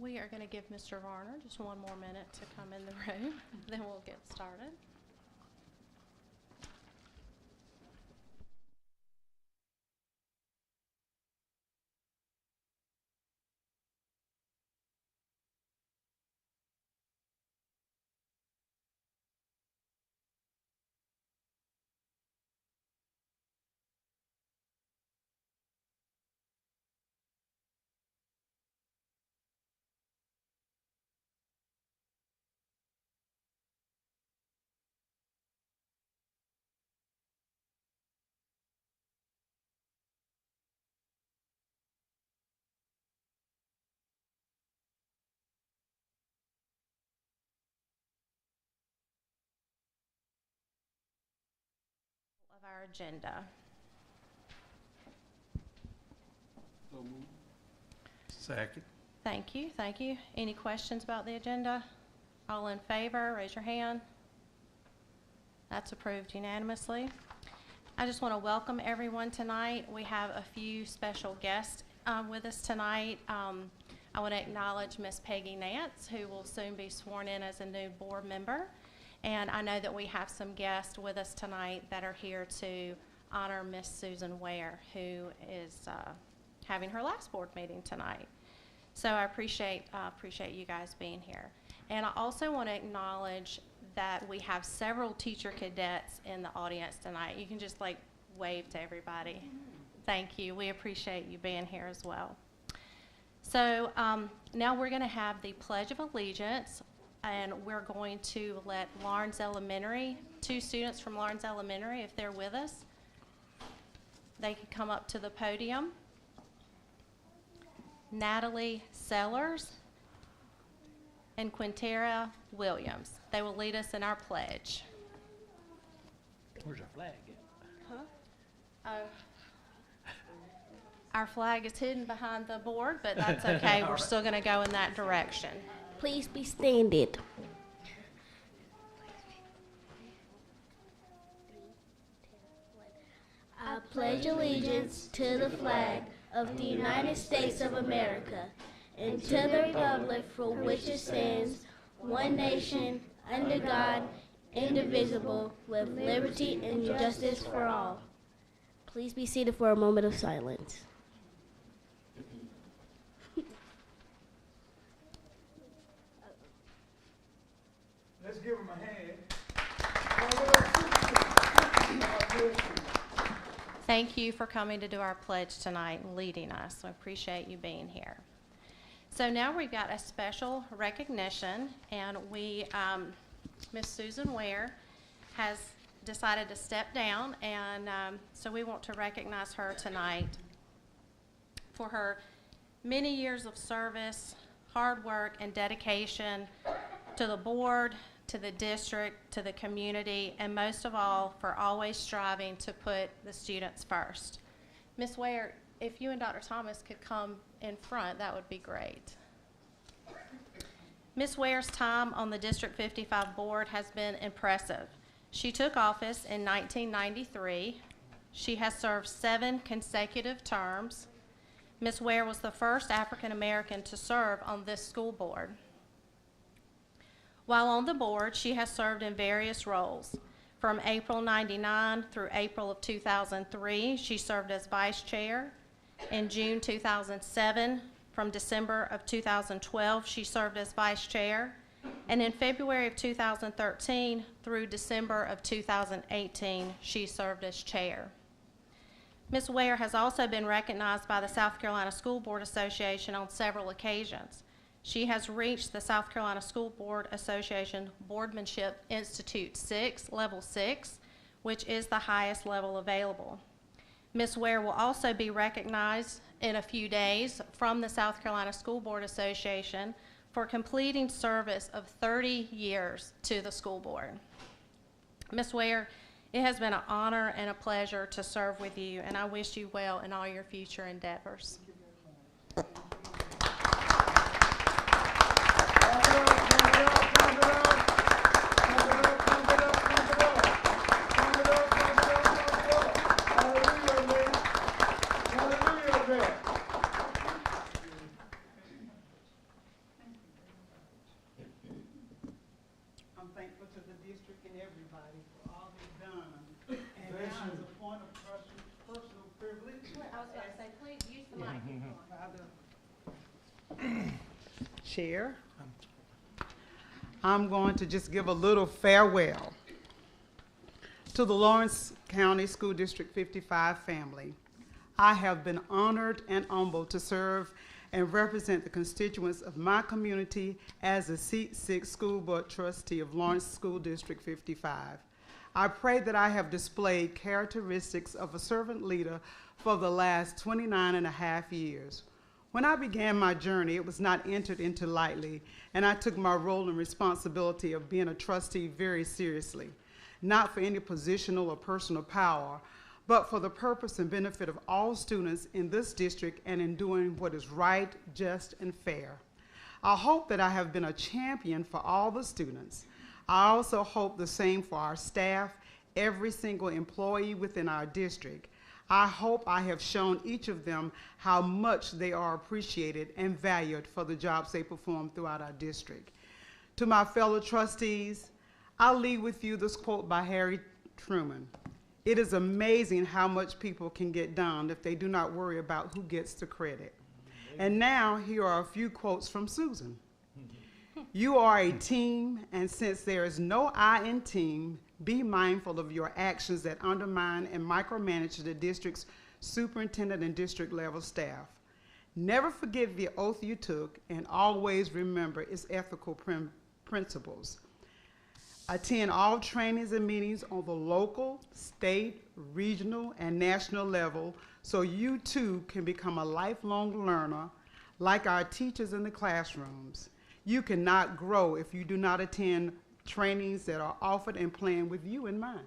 We are going to give Mr. Varner just one more minute to come in the room, then we'll get started. Of our agenda. So moved. Second. Thank you, thank you. Any questions about the agenda? All in favor, raise your hand. That's approved unanimously. I just want to welcome everyone tonight. We have a few special guests with us tonight. I want to acknowledge Miss Peggy Nance, who will soon be sworn in as a new board member. And I know that we have some guests with us tonight that are here to honor Miss Susan Ware, who is having her last board meeting tonight. So I appreciate you guys being here. And I also want to acknowledge that we have several teacher cadets in the audience tonight. You can just like wave to everybody. Thank you. We appreciate you being here as well. So now we're going to have the Pledge of Allegiance. And we're going to let Lawrence Elementary, two students from Lawrence Elementary, if they're with us, they can come up to the podium. Natalie Sellers and Quintera Williams. They will lead us in our pledge. Where's our flag at? Huh? Our flag is hidden behind the board, but that's okay. We're still going to go in that direction. Please be standing. I pledge allegiance to the flag of the United States of America and to the republic for which it stands, one nation, under God, indivisible, with liberty and justice for all. Please be seated for a moment of silence. Let's give him a hand. Thank you for coming to do our pledge tonight and leading us. We appreciate you being here. So now we've got a special recognition, and Miss Susan Ware has decided to step down, and so we want to recognize her tonight for her many years of service, hard work, and dedication to the board, to the district, to the community, and most of all, for always striving to put the students first. Ms. Ware, if you and Dr. Thomas could come in front, that would be great. Ms. Ware's time on the District 55 board has been impressive. She took office in 1993. She has served 7 consecutive terms. Ms. Ware was the first African American to serve on this school board. While on the board, she has served in various roles. From April '99 through April of 2003, she served as vice chair. In June 2007, from December of 2012, she served as vice chair. And in February of 2013 through December of 2018, she served as chair. Ms. Ware has also been recognized by the South Carolina School Board Association on several occasions. She has reached the South Carolina School Board Association Boardmanship Institute 6, Level 6, which is the highest level available. Ms. Ware will also be recognized in a few days from the South Carolina School Board Association for completing service of 30 years to the school board. Ms. Ware, it has been an honor and a pleasure to serve with you, and I wish you well in all your future endeavors. to the district and everybody for all they've done. And now as a point of personal privilege. I was about to say, please use the mic. Chair, I'm going to just give a little farewell to the Lawrence County School District 55 family. I have been honored and humbled to serve and represent the constituents of my community as a Seat 6 School Board Trustee of Lawrence School District 55. I pray that I have displayed characteristics of a servant leader for the last 29 and a half years. When I began my journey, it was not entered into lightly, and I took my role and responsibility of being a trustee very seriously, not for any positional or personal power, but for the purpose and benefit of all students in this district and in doing what is right, just, and fair. I hope that I have been a champion for all the students. I also hope the same for our staff, every single employee within our district. I hope I have shown each of them how much they are appreciated and valued for the jobs they perform throughout our district. To my fellow trustees, I'll leave with you this quote by Harry Truman. It is amazing how much people can get done if they do not worry about who gets the credit. And now, here are a few quotes from Susan. You are a team, and since there is no I in team, be mindful of your actions that undermine and micromanage the district's superintendent and district level staff. Never forget the oath you took, and always remember its ethical principles. Attend all trainings and meetings on the local, state, regional, and national level so you too can become a lifelong learner like our teachers in the classrooms. You cannot grow if you do not attend trainings that are offered and planned with you in mind.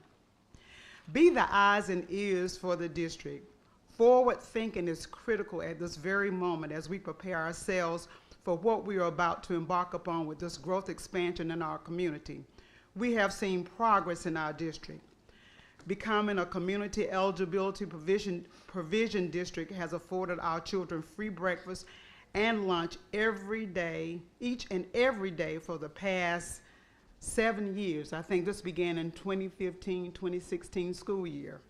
Be the eyes and ears for the district. Forward thinking is critical at this very moment as we prepare ourselves for what we are about to embark upon with this growth expansion in our community. We have seen progress in our district. Becoming a community eligibility provision district has afforded our children free breakfast and lunch every day, each and every day for the past 7 years. I think this began in 2015-2016 school year.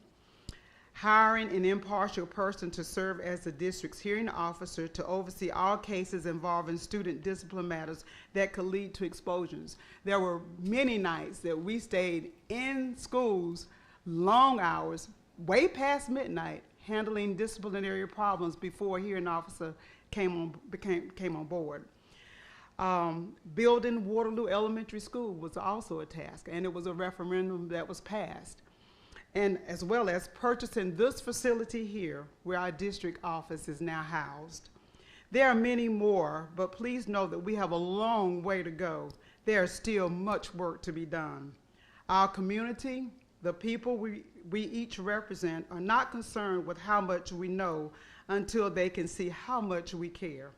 Hiring an impartial person to serve as the district's hearing officer to oversee all cases involving student discipline matters that could lead to expulsions. There were many nights that we stayed in schools, long hours, way past midnight, handling disciplinary problems before a hearing officer came on board. Building Waterloo Elementary School was also a task, and it was a referendum that was passed. And as well as purchasing this facility here where our district office is now housed. There are many more, but please know that we have a long way to go. There is still much work to be done. Our community, the people we each represent, are not concerned with how much we know until they can see how much we care.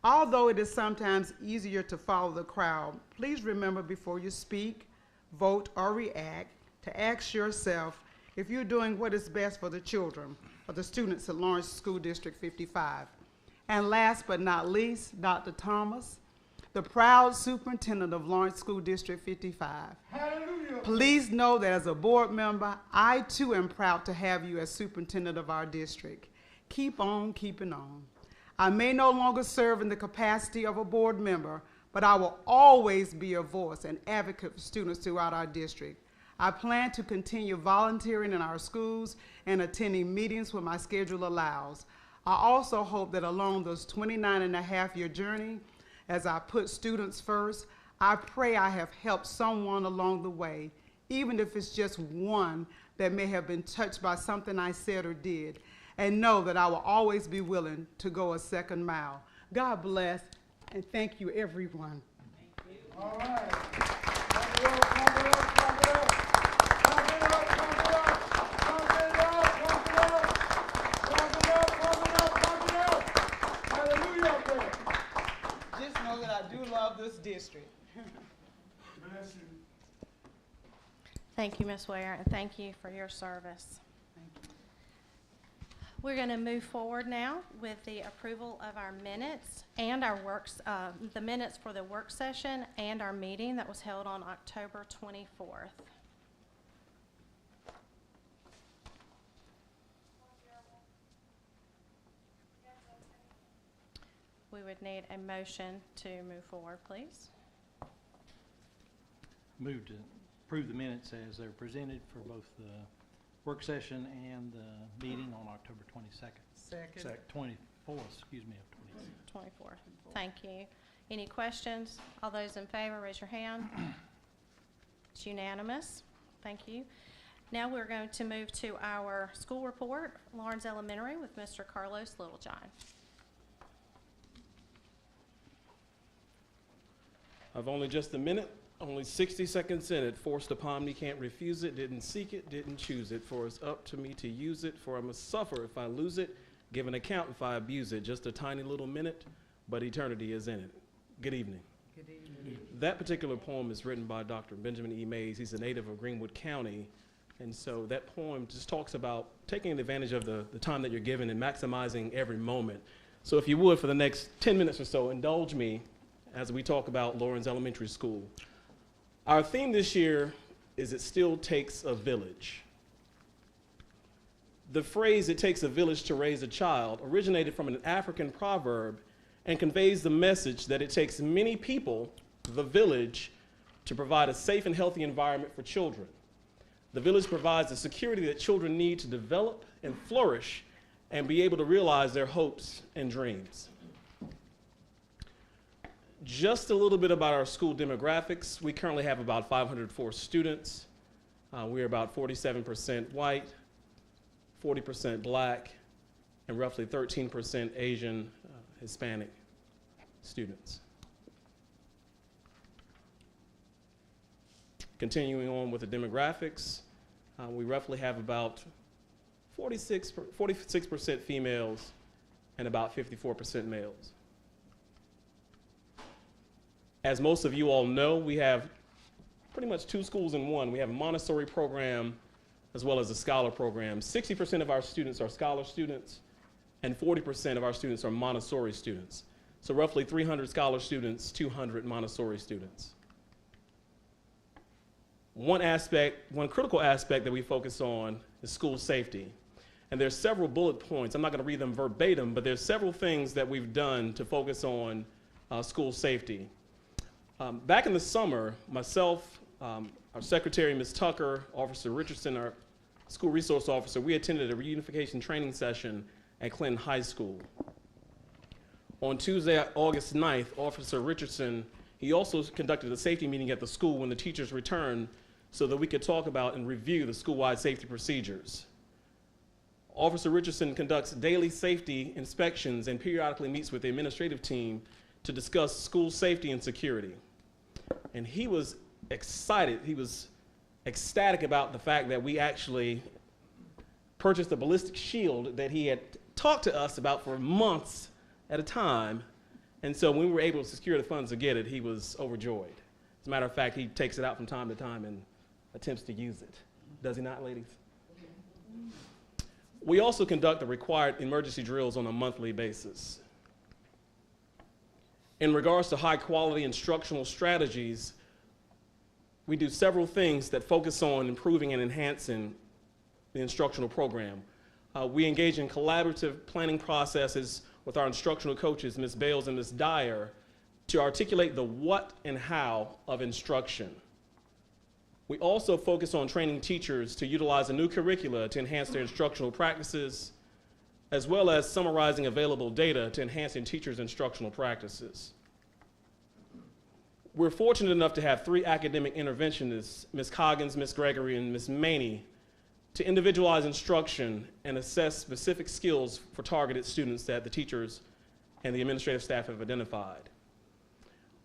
Although it is sometimes easier to follow the crowd, please remember before you speak, vote, or react, to ask yourself if you're doing what is best for the children or the students at Lawrence School District 55. And last but not least, Dr. Thomas, the proud superintendent of Lawrence School District 55. Hallelujah. Please know that as a board member, I too am proud to have you as superintendent of our district. Keep on keeping on. I may no longer serve in the capacity of a board member, but I will always be a voice and advocate for students throughout our district. I plan to continue volunteering in our schools and attending meetings when my schedule allows. I also hope that along this 29-and-a-half-year journey, as I put students first, I pray I have helped someone along the way, even if it's just one that may have been touched by something I said or did, and know that I will always be willing to go a second mile. God bless, and thank you, everyone. Thank you. All right. Pump it up, pump it up, pump it up. Pump it up, pump it up. Pump it up, pump it up. Pump it up, pump it up, pump it up. Hallelujah up there. Just know that I do love this district. Bless you. Thank you, Ms. Ware, and thank you for your service. We're going to move forward now with the approval of our minutes and our the minutes for the work session and our meeting that was held on October 24th. We would need a motion to move forward, please. Move to approve the minutes as they're presented for both the work session and the meeting on October 22nd. Second. 24th, excuse me, of 20. 24th. Thank you. Any questions? All those in favor, raise your hand. It's unanimous. Thank you. Now we're going to move to our school report, Lawrence Elementary, with Mr. Carlos Littlejohn. I've only just a minute, only 60 seconds in it. Forced upon me, can't refuse it. Didn't seek it, didn't choose it. For it's up to me to use it. For I must suffer if I lose it. Give an account if I abuse it. Just a tiny little minute, but eternity is in it. Good evening. Good evening. That particular poem is written by Dr. Benjamin E. Mays. He's a native of Greenwood County. And so that poem just talks about taking advantage of the time that you're given and maximizing every moment. So if you would, for the next 10 minutes or so, indulge me as we talk about Lawrence Elementary School. Our theme this year is "It Still Takes a Village." The phrase "it takes a village to raise a child" originated from an African proverb and conveys the message that it takes many people, the village, to provide a safe and healthy environment for children. The village provides the security that children need to develop and flourish and be able to realize their hopes and dreams. Just a little bit about our school demographics. We currently have about 504 students. We're about 47% white, 40% black, and roughly 13% Asian, Hispanic students. Continuing on with the demographics, we roughly have about 46% females and about 54% males. As most of you all know, we have pretty much two schools in one. We have a Montessori program as well as a Scholar program. 60% of our students are Scholar students and 40% of our students are Montessori students. So roughly 300 Scholar students, 200 Montessori students. One critical aspect that we focus on is school safety. And there's several bullet points. I'm not going to read them verbatim, but there's several things that we've done to focus on school safety. Back in the summer, myself, our secretary, Ms. Tucker, Officer Richardson, our school resource officer, we attended a reunification training session at Clinton High School. On Tuesday, August 9th, Officer Richardson, he also conducted a safety meeting at the school when the teachers returned so that we could talk about and review the school-wide safety procedures. Officer Richardson conducts daily safety inspections and periodically meets with the administrative team to discuss school safety and security. And he was excited, he was ecstatic about the fact that we actually purchased a ballistic shield that he had talked to us about for months at a time. And so when we were able to secure the funds to get it, he was overjoyed. As a matter of fact, he takes it out from time to time and attempts to use it. Does he not, ladies? We also conduct the required emergency drills on a monthly basis. In regards to high quality instructional strategies, we do several things that focus on improving and enhancing the instructional program. We engage in collaborative planning processes with our instructional coaches, Ms. Bales and Ms. Dyer, to articulate the what and how of instruction. We also focus on training teachers to utilize a new curricula to enhance their instructional practices, as well as summarizing available data to enhance teachers' instructional practices. We're fortunate enough to have 3 academic interventionists, Ms. Coggins, Ms. Gregory, and Ms. Maney, to individualize instruction and assess specific skills for targeted students that the teachers and the administrative staff have identified.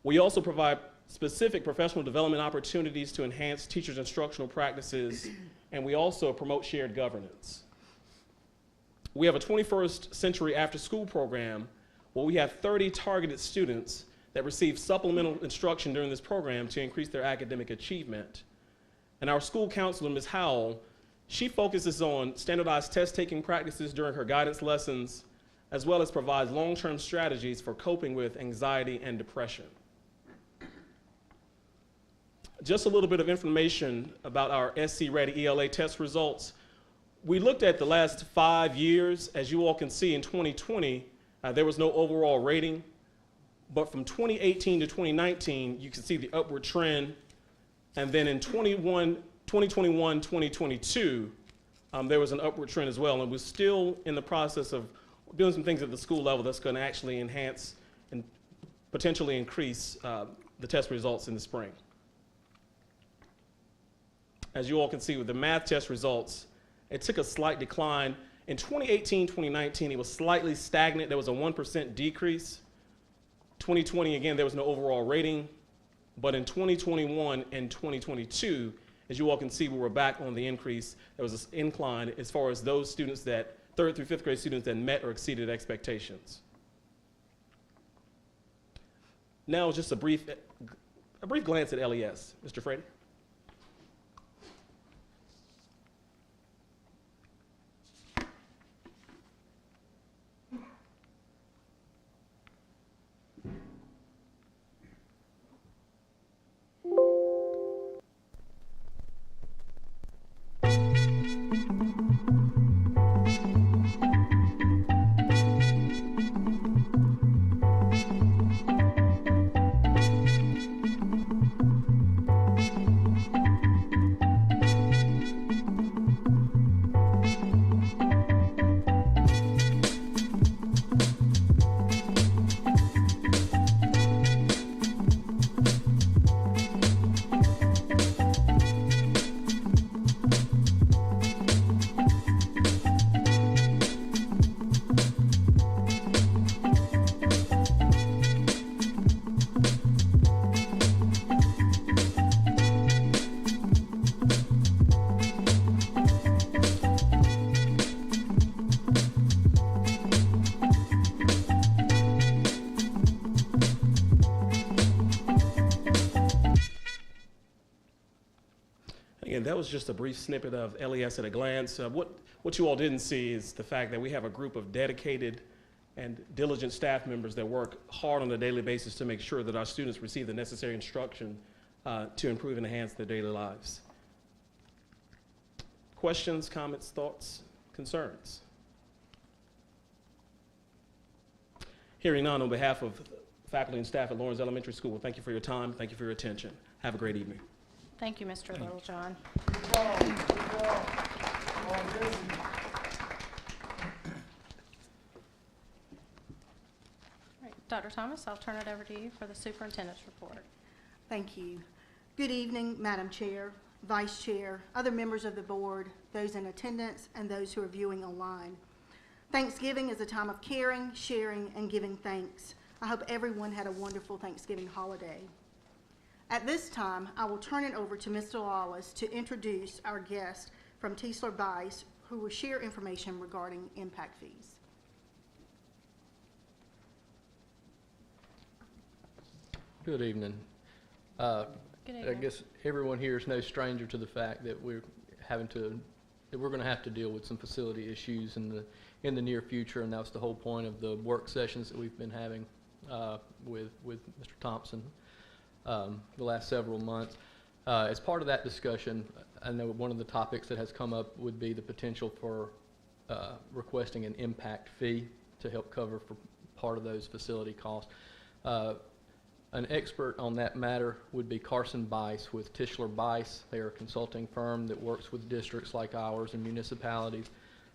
We also provide specific professional development opportunities to enhance teachers' instructional practices, and we also promote shared governance. We have a 21st century after-school program where we have 30 targeted students that receive supplemental instruction during this program to increase their academic achievement. And our school counselor, Ms. Howell, She focuses on standardized test-taking practices during her guidance lessons, as well as provides long-term strategies for coping with anxiety and depression. Just a little bit of information about our SC Ready ELA test results. We looked at the last 5 years. As you all can see, in 2020, there was no overall rating, but from 2018 to 2019, you can see the upward trend. And then in 2021, 2022, there was an upward trend as well. And we're still in the process of doing some things at the school level that's going to actually enhance and potentially increase the test results in the spring. As you all can see with the math test results, it took a slight decline. In 2018, 2019, it was slightly stagnant. There was a 1% decrease. 2020, again, there was no overall rating. But in 2021 and 2022, as you all can see, we were back on the increase. There was an incline as far as those students that, 3rd through 5th grade students that met or exceeded expectations. Now, just a brief glance at LES. Mr. Frady. Again, that was just a brief snippet of LES at a glance. What you all didn't see is the fact that we have a group of dedicated and diligent staff members that work hard on a daily basis to make sure that our students receive the necessary instruction to improve and enhance their daily lives. Questions, comments, thoughts, concerns? Hearing none, on behalf of faculty and staff at Lawrence Elementary School, thank you for your time, thank you for your attention. Have a great evening. Thank you, Mr. Littlejohn. Good job, good job. Oh, busy. All right, Dr. Thomas, I'll turn it over to you for the superintendent's report. Thank you. Good evening, Madam Chair, Vice Chair, other members of the board, those in attendance, and those who are viewing online. Thanksgiving is a time of caring, sharing, and giving thanks. I hope everyone had a wonderful Thanksgiving holiday. At this time, I will turn it over to Mr. Lawless to introduce our guest from Teesler Bice, who will share information regarding impact fees. Good evening. Good evening. I guess everyone here is no stranger to the fact that we're going to have to deal with some facility issues in the near future, and that's the whole point of the work sessions that we've been having with Mr. Thompson the last several months. As part of that discussion, I know one of the topics that has come up would be the potential for requesting an impact fee to help cover for part of those facility costs. An expert on that matter would be Carson Bice with Tischler Bice. They are a consulting firm that works with districts like ours and municipalities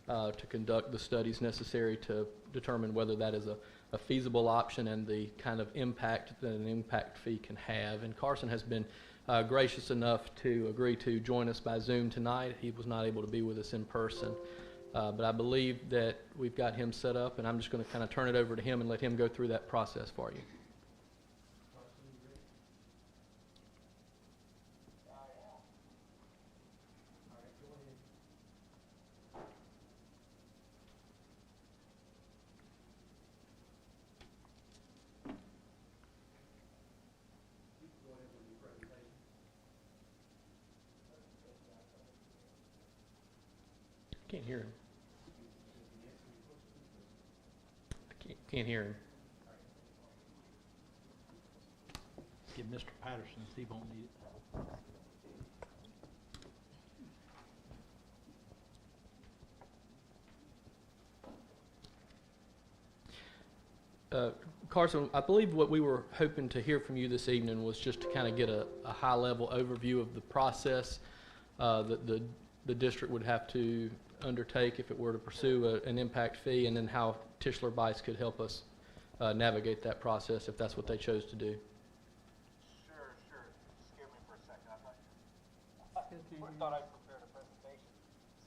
to conduct the studies necessary to determine whether that is a feasible option and the kind of impact that an impact fee can have. And Carson has been gracious enough to agree to join us by Zoom tonight. He was not able to be with us in person. But I believe that we've got him set up, and I'm just going to kind of turn it over to him and let him go through that process for you. can't hear him. Can't hear him. Give Mr. Patterson, he won't need it. Carson, I believe what we were hoping to hear from you this evening was just to kind of get a high-level overview of the process that the district would have to undertake if it were to pursue an impact fee, and then how Tischler Bice could help us navigate that process if that's what they chose to do. Sure. Just give me for a second. I thought I prepared a presentation.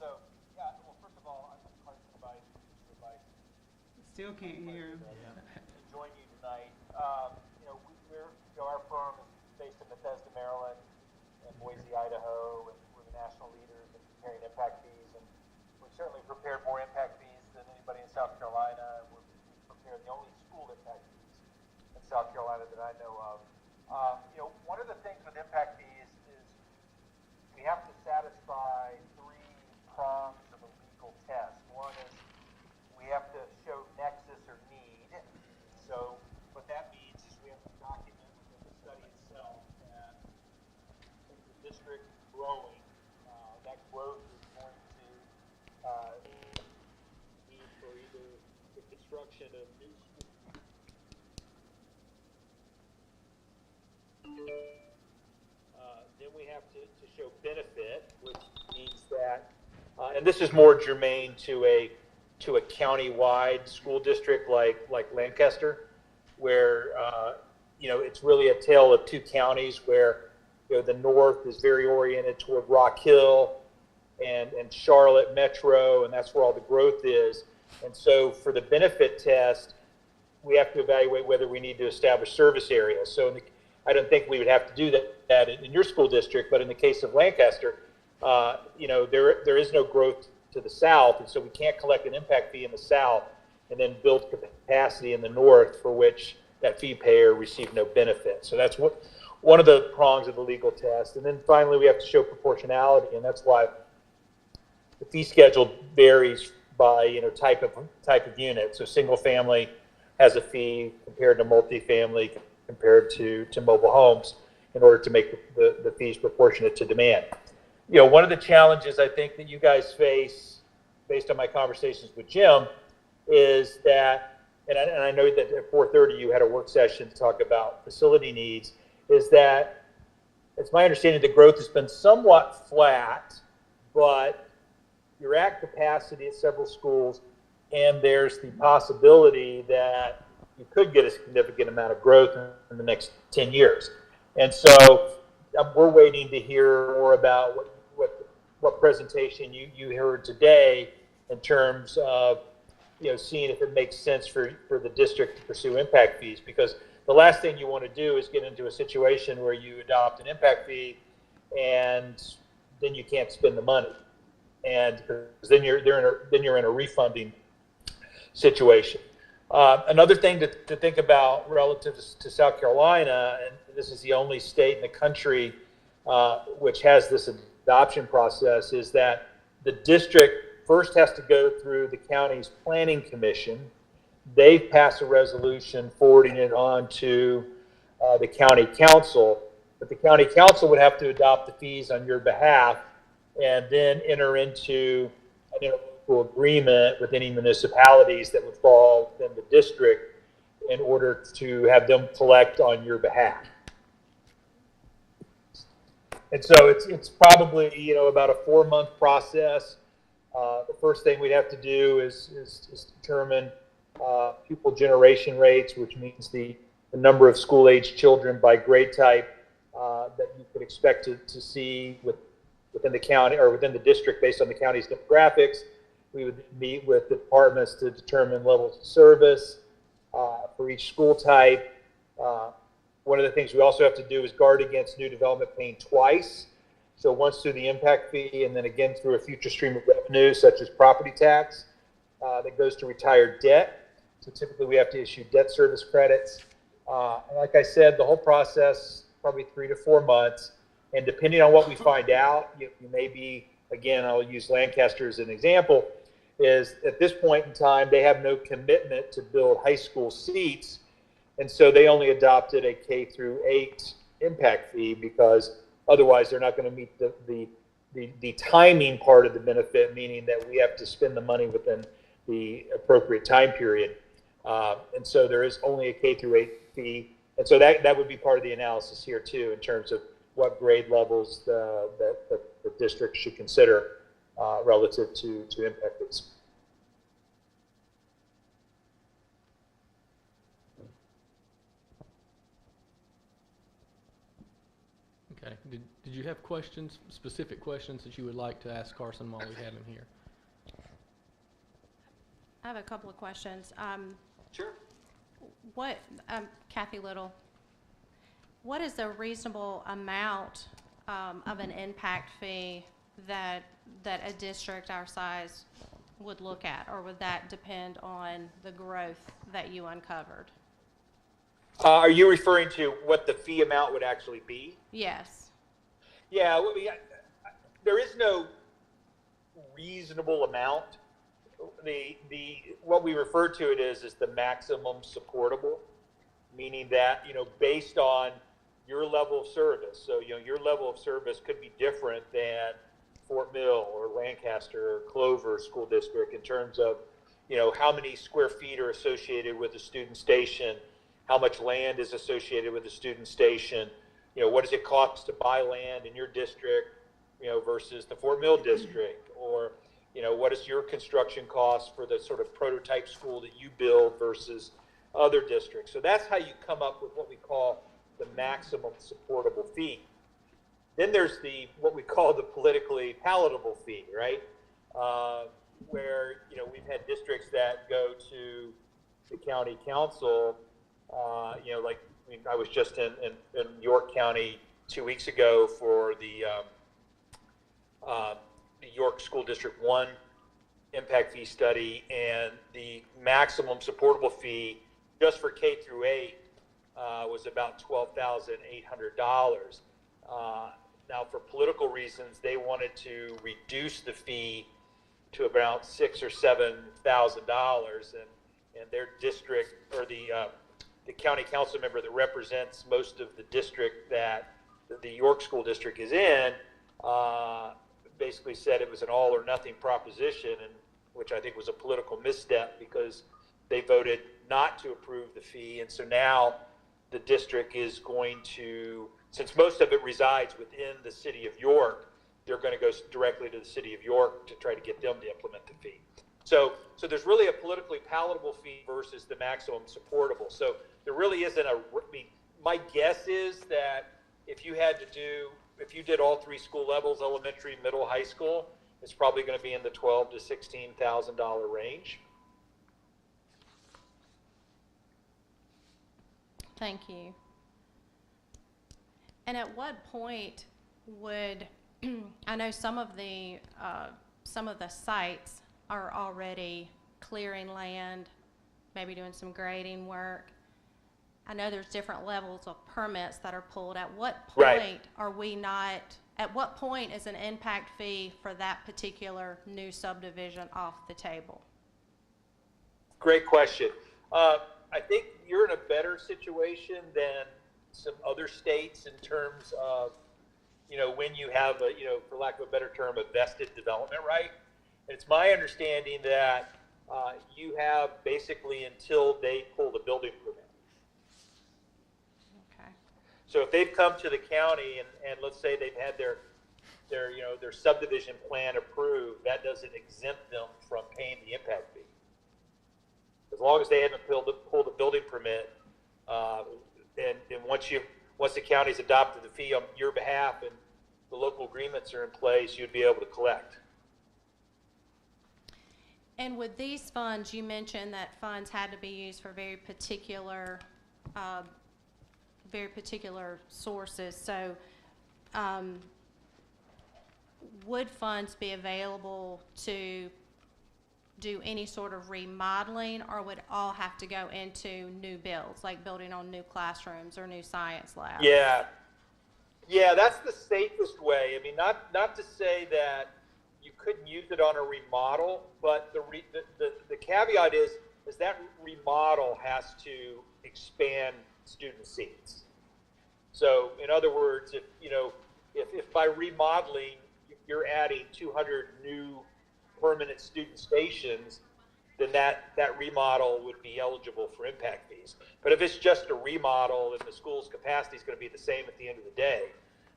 So, yeah, well, first of all, I'm Carson Bice. Still can't hear. Join you tonight. Our firm is based in Bethesda, Maryland, and Boise, Idaho, and we're the national leaders in preparing impact fees. And we've certainly prepared more impact fees than anybody in South Carolina. We've prepared the only school impact fees in South Carolina that I know of. One of the things with impact fees is we have to satisfy 3 prongs of a legal test. One is we have to show nexus or need. So what that means is we have to document within the study itself that the district growing, that growth is going to need for either the construction of new schools. Then we have to show benefit, which means that, and this is more germane to a county-wide school district like Lancaster, where it's really a tale of 2 counties, where the north is very oriented toward Rock Hill and Charlotte Metro, and that's where all the growth is. And so for the benefit test, we have to evaluate whether we need to establish service areas. So I don't think we would have to do that in your school district, but in the case of Lancaster, there is no growth to the south, and so we can't collect an impact fee in the south and then build capacity in the north for which that fee payer received no benefit. So that's one of the prongs of the legal test. And then finally, we have to show proportionality, and that's why the fee schedule varies by type of unit. So single family has a fee compared to multifamily compared to mobile homes in order to make the fees proportionate to demand. One of the challenges I think that you guys face, based on my conversations with Jim, is that, and I know that at 4:30 you had a work session to talk about facility needs, is that it's my understanding that growth has been somewhat flat, but you're at capacity at several schools, and there's the possibility that you could get a significant amount of growth in the next 10 years. And so we're waiting to hear more about what presentation you heard today in terms of seeing if it makes sense for the district to pursue impact fees, because the last thing you want to do is get into a situation where you adopt an impact fee and then you can't spend the money, and then you're in a refunding situation. Another thing to think about relative to South Carolina, and this is the only state in the country which has this adoption process, is that the district first has to go through the county's planning commission. They pass a resolution forwarding it on to the county council, but the county council would have to adopt the fees on your behalf and then enter into an interlocal agreement with any municipalities that would fall within the district in order to have them collect on your behalf. And so it's probably about a 4-month process. The first thing we'd have to do is determine pupil generation rates, which means the number of school-age children by grade type that you could expect to see within the county or within the district based on the county's demographics. We would meet with departments to determine levels of service for each school type. One of the things we also have to do is guard against new development paying twice. So once through the impact fee and then again through a future stream of revenue such as property tax that goes to retired debt. So typically we have to issue debt service credits. And like I said, the whole process, probably 3 to 4 months. And depending on what we find out, you may be again, I'll use Lancaster as an example, is at this point in time, they have no commitment to build high school seats. And so they only adopted a K through 8 impact fee because otherwise they're not going to meet the timing part of the benefit, meaning that we have to spend the money within the appropriate time period. And so there is only a K through 8 fee. And so that would be part of the analysis here too, in terms of what grade levels that the district should consider relative to impact fees. Okay. Did you have questions, specific questions that you would like to ask Carson while we have him here? I have a couple of questions. Sure. Kathy Little, what is the reasonable amount of an impact fee that a district our size would look at, or would that depend on the growth that you uncovered? Are you referring to what the fee amount would actually be? Yes. Yeah, well, there is no reasonable amount. What we refer to it is the maximum supportable, meaning that, based on your level of service. So, your level of service could be different than Fort Mill or Lancaster or Clover School District in terms of, how many square feet are associated with a student station, how much land is associated with a student station, what does it cost to buy land in your district, versus the Fort Mill district, or, what is your construction cost for the sort of prototype school that you build versus other districts. So that's how you come up with what we call the maximum supportable fee. Then there's what we call the politically palatable fee, right? Where, we've had districts that go to the county council, I was just in York County 2 weeks ago for the York School District 1 impact fee study, and the maximum supportable fee just for K through 8 was about $12,800. Now, for political reasons, they wanted to reduce the fee to about $6,000 or $7,000, and their district, or the county council member that represents most of the district that the York School District is in, basically said it was an all or nothing proposition, and which I think was a political misstep because they voted not to approve the fee. And so now the district is going to, since most of it resides within the city of York, they're going to go directly to the city of York to try to get them to implement the fee. So there's really a politically palatable fee versus the maximum supportable. So there really isn't my guess is that if you did all 3 school levels, elementary, middle, high school, it's probably going to be in the $12,000 to $16,000 range. Thank you. And at what point would, I know some of the sites are already clearing land, maybe doing some grading work. I know there's different levels of permits that are pulled. At what point are we not, at what point is an impact fee for that particular new subdivision off the table? Great question. I think you're in a better situation than some other states in terms of, when you have for lack of a better term, a vested development right. And it's my understanding that you have basically until they pull the building permit. Okay. So if they've come to the county and let's say they've had their subdivision plan approved, that doesn't exempt them from paying the impact fee. As long as they haven't pulled the building permit, and once the county's adopted the fee on your behalf and the local agreements are in place, you'd be able to collect. And with these funds, you mentioned that funds had to be used for very particular sources. So would funds be available to do any sort of remodeling, or would all have to go into new builds, like building on new classrooms or new science labs? Yeah, that's the safest way. I mean, not to say that you couldn't use it on a remodel, but the caveat is that remodel has to expand student seats. So in other words, if by remodeling you're adding 200 new permanent student stations, then that remodel would be eligible for impact fees. But if it's just a remodel and the school's capacity is going to be the same at the end of the day,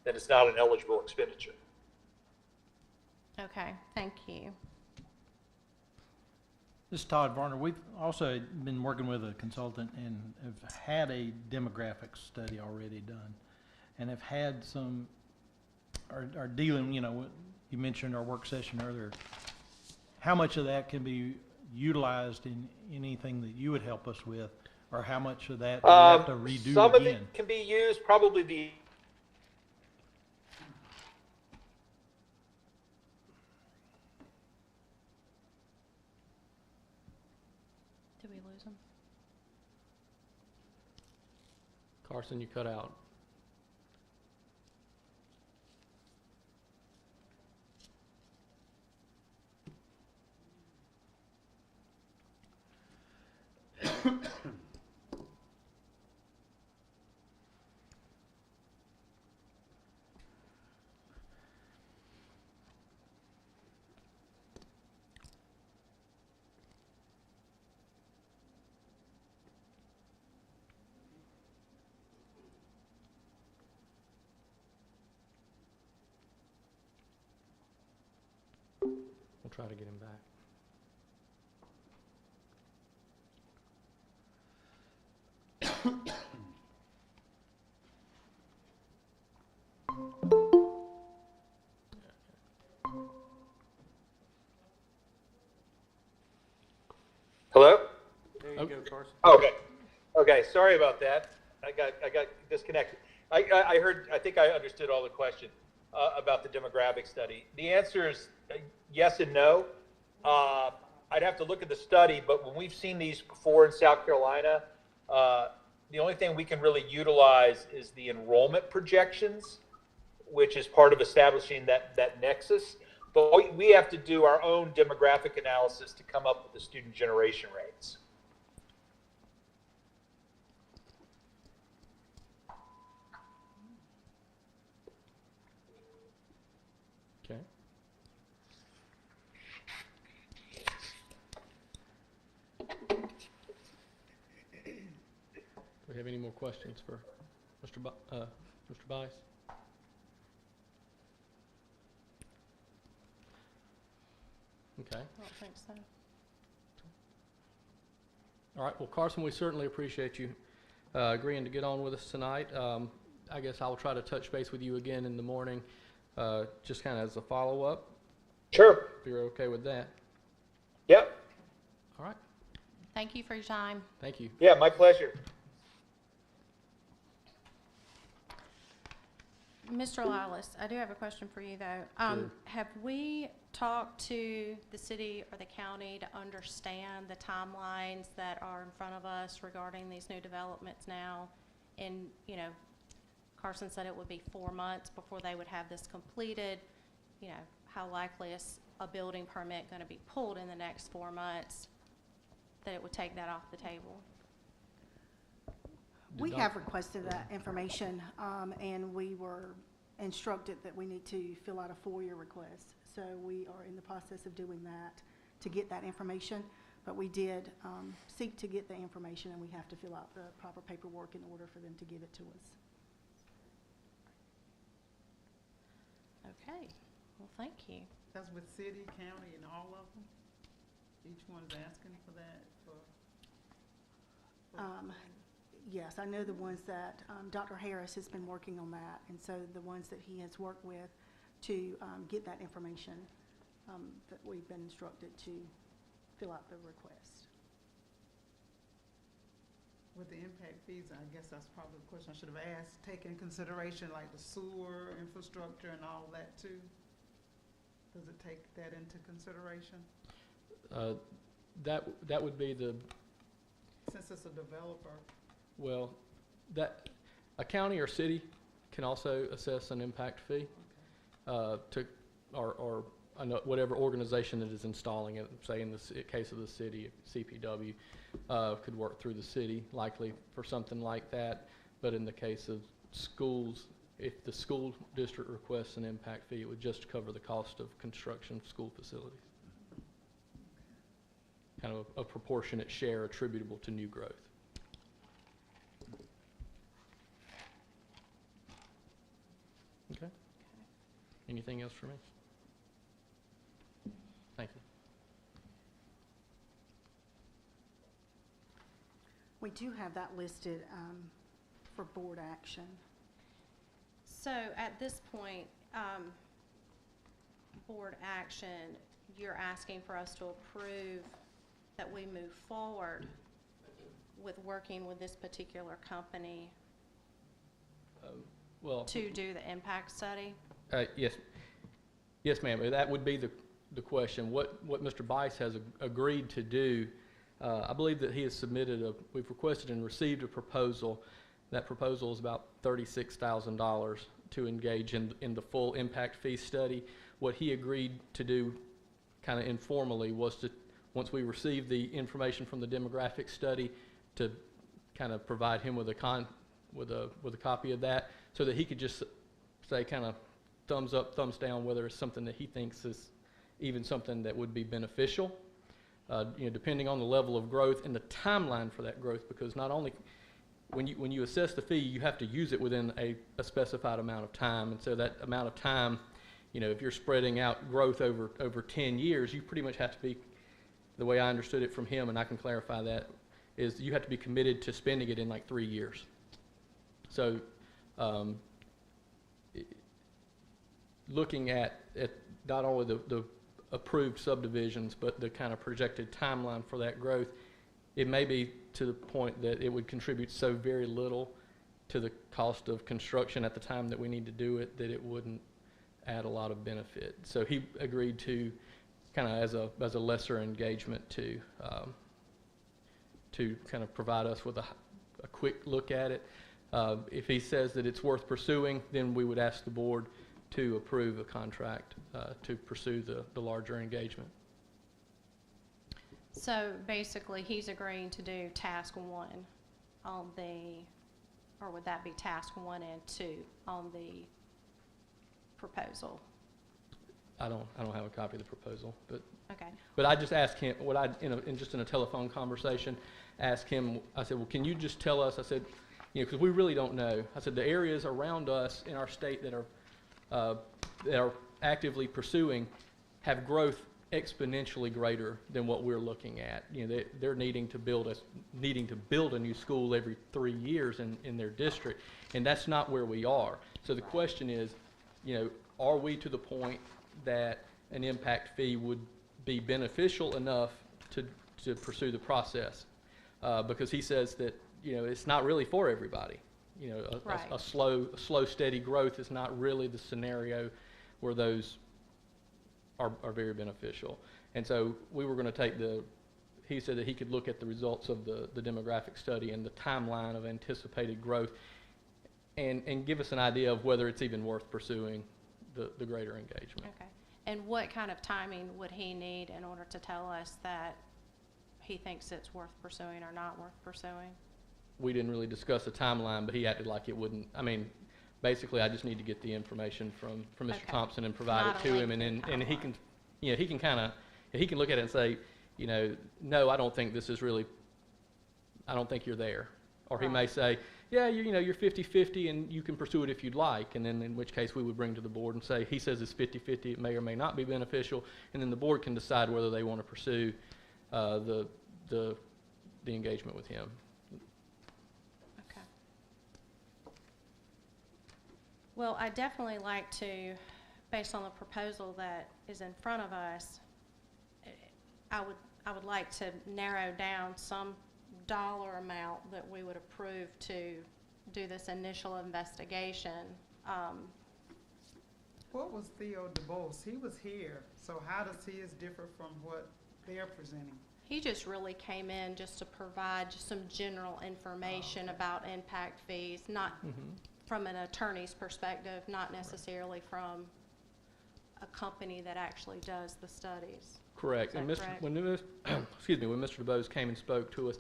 then it's not an eligible expenditure. Okay, thank you. This is Todd Varner. We've also been working with a consultant and have had a demographic study already done, and have had some, are dealing, you mentioned our work session earlier, how much of that can be utilized in anything that you would help us with, or how much of that do we have to redo Some of again? it can be used, probably the Did we lose them? Carson, you cut out. We'll try to get him back. Hello? There you go, Carson. Okay, sorry about that. I got disconnected. I think I understood all the question about the demographic study. The answer is yes and no. I'd have to look at the study, but when we've seen these before in South Carolina, the only thing we can really utilize is the enrollment projections, which is part of establishing that nexus. But we have to do our own demographic analysis to come up with the student generation rates. Okay. Do we have any more questions for Mr. Bice? Okay. I don't think so. All right. Well, Carson, we certainly appreciate you agreeing to get on with us tonight. I guess I'll try to touch base with you again in the morning, just kind of as a follow-up. Sure. If you're okay with that. Yep. All right. Thank you for your time. Thank you. Yeah, my pleasure. Mr. Lilas, I do have a question for you, though. Sure. Have we talked to the city or the county to understand the timelines that are in front of us regarding these new developments now? And, Carson said it would be 4 months before they would have this completed. How likely is a building permit going to be pulled in the next 4 months that it would take that off the table? We have requested that information, and we were instructed that we need to fill out a FOIA request. So we are in the process of doing that to get that information. But we did seek to get the information, and we have to fill out the proper paperwork in order for them to give it to us. Okay. Well, thank you. That's with city, county, and all of them? Each one's asking for that? Yes, I know the ones that Dr. Harris has been working on that, and so the ones that he has worked with to get that information that we've been instructed to fill out the request. With the impact fees, I guess that's probably the question I should have asked, take in consideration like the sewer infrastructure and all that too? Does it take that into consideration? That would be the, Since it's a developer. well, that a county or city can also assess an impact fee or whatever organization that is installing it, say in the case of the city, CPW, could work through the city, likely for something like that. But in the case of schools, if the school district requests an impact fee, it would just cover the cost of construction of school facilities. Kind of a proportionate share attributable to new growth. Okay. Anything else for me? Thank you. We do have that listed for board action. So at this point, board action, you're asking for us to approve that we move forward with working with this particular company Well, to do the impact study? Yes, ma'am. That would be the question. What Mr. Bice has agreed to do, I believe that he has submitted we've requested and received a proposal. That proposal is about $36,000 to engage in the full impact fee study. What he agreed to do kind of informally was to, once we receive the information from the demographic study, to kind of provide him with a copy of that, so that he could just say kind of thumbs up, thumbs down, whether it's something that he thinks is even something that would be beneficial, depending on the level of growth and the timeline for that growth, because not only when you assess the fee, you have to use it within a specified amount of time, and so that amount of time, if you're spreading out growth over 10 years, you pretty much have to be, the way I understood it from him, and I can clarify that, is you have to be committed to spending it in like 3 years. So looking at not only the approved subdivisions, but the kind of projected timeline for that growth, it may be to the point that it would contribute so very little to the cost of construction at the time that we need to do it that it wouldn't add a lot of benefit. So he agreed to kind of as a lesser engagement to kind of provide us with a quick look at it. If he says that it's worth pursuing, then we would ask the board to approve a contract to pursue the larger engagement. So basically, he's agreeing to do task 1 on or would that be task 1 and 2 on the proposal? I don't have a copy of the proposal, but Okay. But I just asked him, in a telephone conversation, asked him, I said, well, can you just tell us, I said, because we really don't know. I said, the areas around us in our state that are actively pursuing have growth exponentially greater than what we're looking at. They're needing to build a new school every 3 years in their district, and that's not where we are. So the question is, are we to the point that an impact fee would be beneficial enough to pursue the process? Because he says that it's not really for everybody. Right. A slow, steady growth is not really the scenario where those are very beneficial. And so we were going to he said that he could look at the results of the demographic study and the timeline of anticipated growth and give us an idea of whether it's even worth pursuing the greater engagement. Okay. And what kind of timing would he need in order to tell us that he thinks it's worth pursuing or not worth pursuing? We didn't really discuss the timeline, but he acted like it wouldn't. I mean, basically, I just need to get the information from Mr. Okay. Thompson and provide Not it a to him, lengthy and he timeline. can, he can kind of, he can look at it and say, no, I don't think this is really, I don't think you're there. Or he may Right. say, yeah, you're 50-50 and you can pursue it if you'd like, and then in which case we would bring to the board and say, he says it's 50-50, it may or may not be beneficial, and then the board can decide whether they want to pursue the engagement with him. Okay. Well, I'd definitely like to, based on the proposal that is in front of us, I would like to narrow down some dollar amount that we would approve to do this initial investigation. What was Theo DeBose? He was here, so how does his differ from what they're presenting? He just really came in just to provide just some general information about impact fees, not from an attorney's perspective, not necessarily from a company that actually does the studies. Correct. Is And that Mr. correct? when excuse me, when Mr. DeBose came and spoke to us,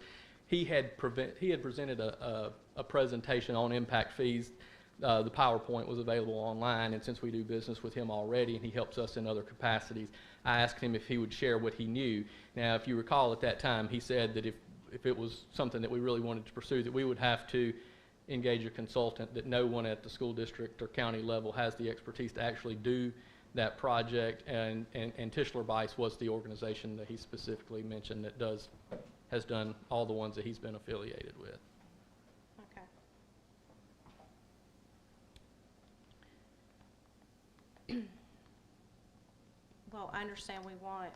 he had presented a presentation on impact fees. The PowerPoint was available online, and since we do business with him already and he helps us in other capacities, I asked him if he would share what he knew. Now, if you recall at that time, he said that if it was something that we really wanted to pursue, that we would have to engage a consultant, that no one at the school district or county level has the expertise to actually do that project, and Tischler Bice was the organization that he specifically mentioned that has done all the ones that he's been affiliated with. Okay. Well, I understand we want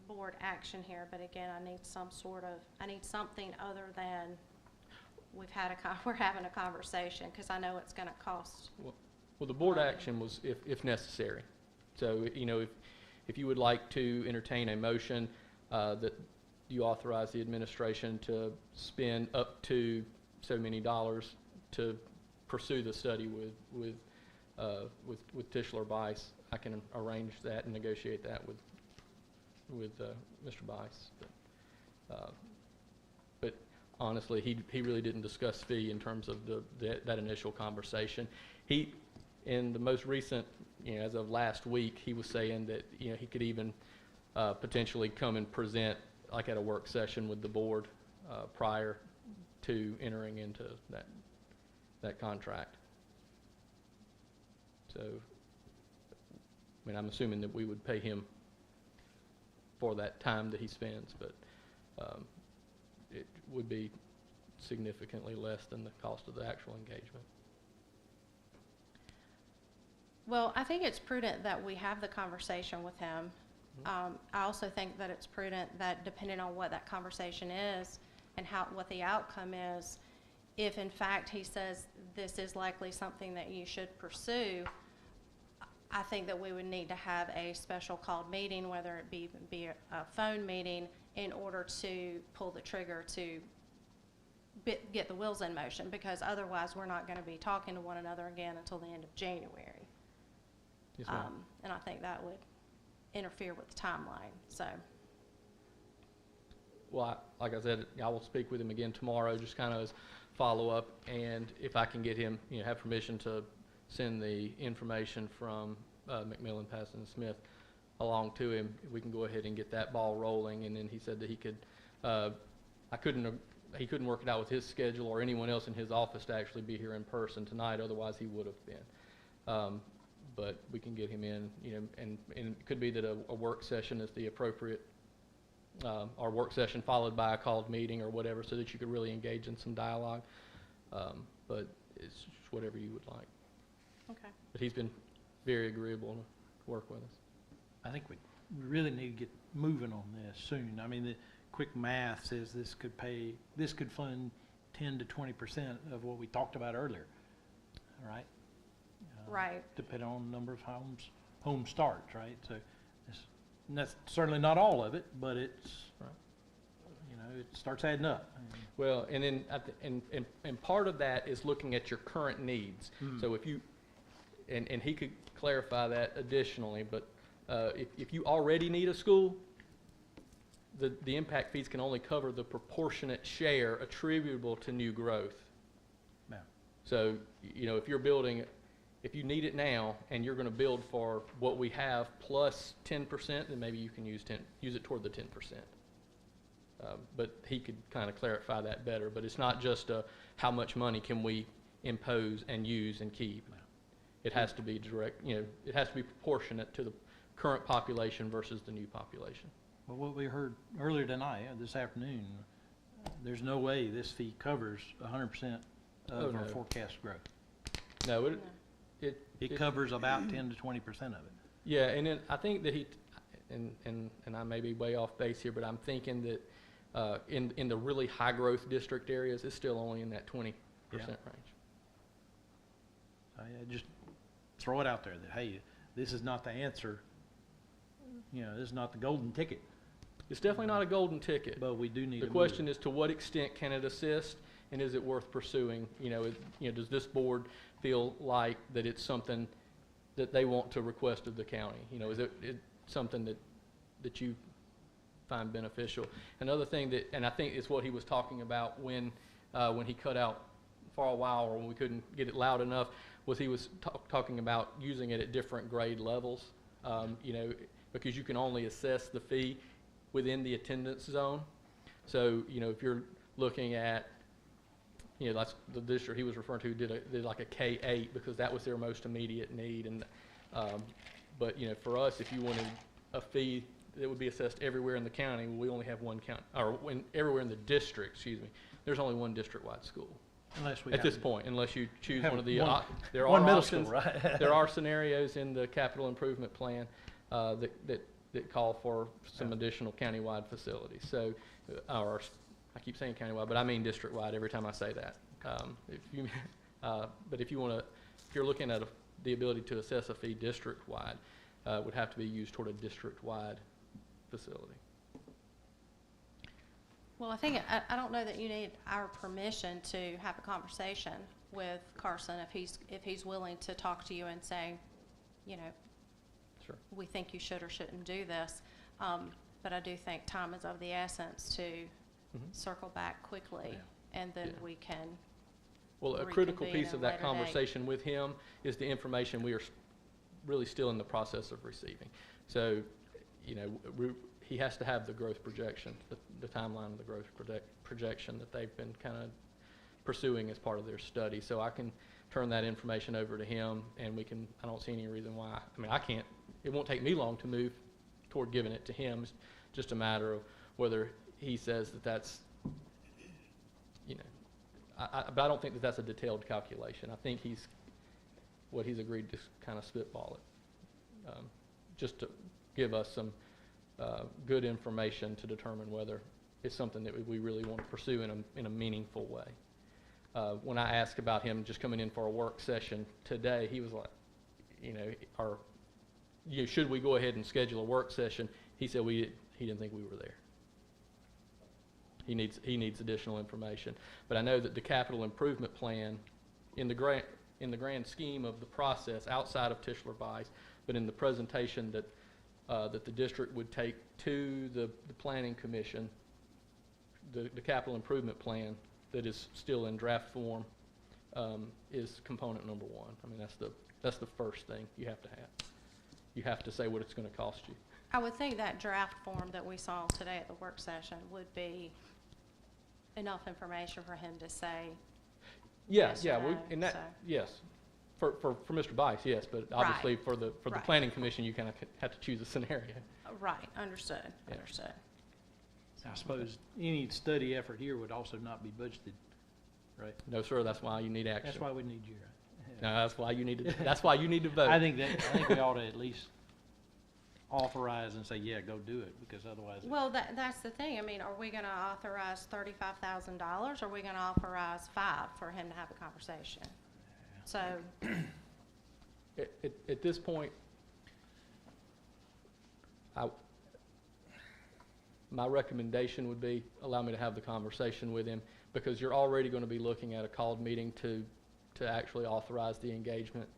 board action here, but again, I need something other than we're having a conversation, because I know it's going to cost. Well, the board action was if necessary. So, you know, if you would like to entertain a motion that you authorize the administration to spend up to so many dollars to pursue the study with Tischler Bice, I can arrange that and negotiate that with Mr. Bice. But honestly, he really didn't discuss fee in terms of that initial conversation. In the most recent, as of last week, he was saying that, he could even potentially come and present, like at a work session with the board prior to entering into that contract. So, I'm assuming that we would pay him for that time that he spends, but it would be significantly less than the cost of the actual engagement. Well, I think it's prudent that we have the conversation with him. I also think that it's prudent that, depending on what that conversation is and what the outcome is, if in fact he says this is likely something that you should pursue, I think that we would need to have a special called meeting, whether it be a phone meeting, in order to pull the trigger to get the wheels in motion, because otherwise we're not going to be talking to one another again until the end of January. Yes, ma'am. And I think that would interfere with the timeline. So, well, like I said, I will speak with him again tomorrow, just kind of as follow-up, and if I can get him, have permission to send the information from McMillan, Paston, and Smith along to him, we can go ahead and get that ball rolling. And then he said that he could, he couldn't work it out with his schedule or anyone else in his office to actually be here in person tonight, otherwise he would have been. But we can get him in, and it could be that a work session is the appropriate, or work session followed by a called meeting or whatever, so that you could really engage in some dialogue. But it's just whatever you would like. okay. But he's been very agreeable to work with us. I think we really need to get moving on this soon. I mean, the quick math says this could fund 10 to 20% of what we talked about earlier, right? Right. Depending on the number of home starts, right? So that's certainly not all of it, but it's, Right. It starts adding up. Well, and then and part of that is looking at your current needs. So if you, and he could clarify that additionally, but if you already need a school, the impact fees can only cover the proportionate share attributable to new growth. Yeah. So, if you're building, if you need it now and you're going to build for what we have plus 10%, then maybe you can use it toward the 10%. But he could kind of clarify that better. But it's not just how much money can we impose and use and keep. It has to be direct, it has to be proportionate to the current population versus the new population. Well, what we heard earlier tonight, this afternoon, there's no way this fee covers 100% of our forecast growth. No, It covers about 10 to 20% of it. Yeah, and then I think that and I may be way off base here, but I'm thinking that in the really high growth district areas, it's still only in that 20% range. So just throw it out there that, hey, this is not the answer. This is not the golden ticket. It's definitely not a golden ticket. But we do need The question is, to what extent can it assist, and is it worth pursuing? Does this board feel like that it's something that they want to request of the county? You know, is it something that you find beneficial? Another thing that, and I think it's what he was talking about when he cut out for a while, or when we couldn't get it loud enough, was he was talking about using it at different grade levels. You know, because you can only assess the fee within the attendance zone. So, you know, if you're looking at, you know, that's the district he was referring to did like a K-8 because that was their most immediate need. And but you know, for us, if you wanted a fee that would be assessed everywhere in the county, we only have one county, or everywhere in the district. Excuse me. There's only one district-wide school. Unless we At this point, unless you choose have one of the, there one are middle options. school, right? There are scenarios in the capital improvement plan that call for some additional countywide facilities. So, or I keep saying countywide, but I mean district-wide every time I say that. But if you want to, if you're looking at the ability to assess a fee district-wide, would have to be used toward a district-wide facility. Well, I think, I don't know that you need our permission to have a conversation with Carson if he's willing to talk to you and say, you know, Sure. we think you should or shouldn't do this. But I do think time is of the essence to circle back quickly, and then we can Well, a critical reconvene piece at of a that later conversation with him is the information we are really still in the process of receiving. So, you know, he has to have the growth projection, the timeline of the growth projection that they've been kind of pursuing as part of their study. So I can turn that information over to him, and we can, I don't see any reason why. I mean, I can't, it won't take me long to move toward giving it to him. It's just a matter of whether he says that that's, you know, but I don't think that that's a detailed calculation. I think what he's agreed to kind of spitball it, just to give us some good information to determine whether it's something that we really want to pursue in a meaningful way. When I asked about him just coming in for a work session today, he was like, you know, should we go ahead and schedule a work session? He said he didn't think we were there. He needs additional information. But I know that the capital improvement plan, in the grand scheme of the process, outside of Tischler Bice, but in the presentation that the district would take to the planning commission, the capital improvement plan that is still in draft form is component number one. I mean, that's the first thing you have to have. You have to say what it's going to cost you. I would think that draft form that we saw today at the work session would be enough information for him to say yes or no, and that, so. yes. For Mr. Bice, yes, but obviously Right. for the Right. planning commission, you kind of have to choose a scenario. Right, understood, Yeah. understood. I suppose any study effort here would also not be budgeted, right? No, sir, that's why you need action. That's why we need you, right? No, that's why you need to. That's why you need to vote. I think we ought to at least authorize and say, yeah, go do it, because otherwise. Well, that's the thing. I mean, are we gonna authorize $35,000? Or are we gonna authorize $5 for him to have a conversation? So, At this point, my recommendation would be allow me to have the conversation with him, because you're already going to be looking at a called meeting to actually authorize the engagement,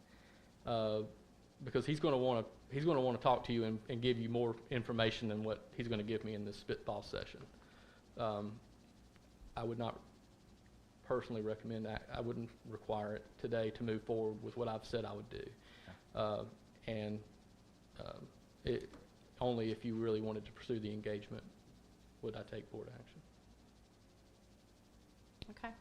because he's going to want to talk to you and give you more information than what he's going to give me in this spitball session. I would not personally recommend that. I wouldn't require it today to move forward with what I've said I would do. Only if you really wanted to pursue the engagement would I take board action. okay.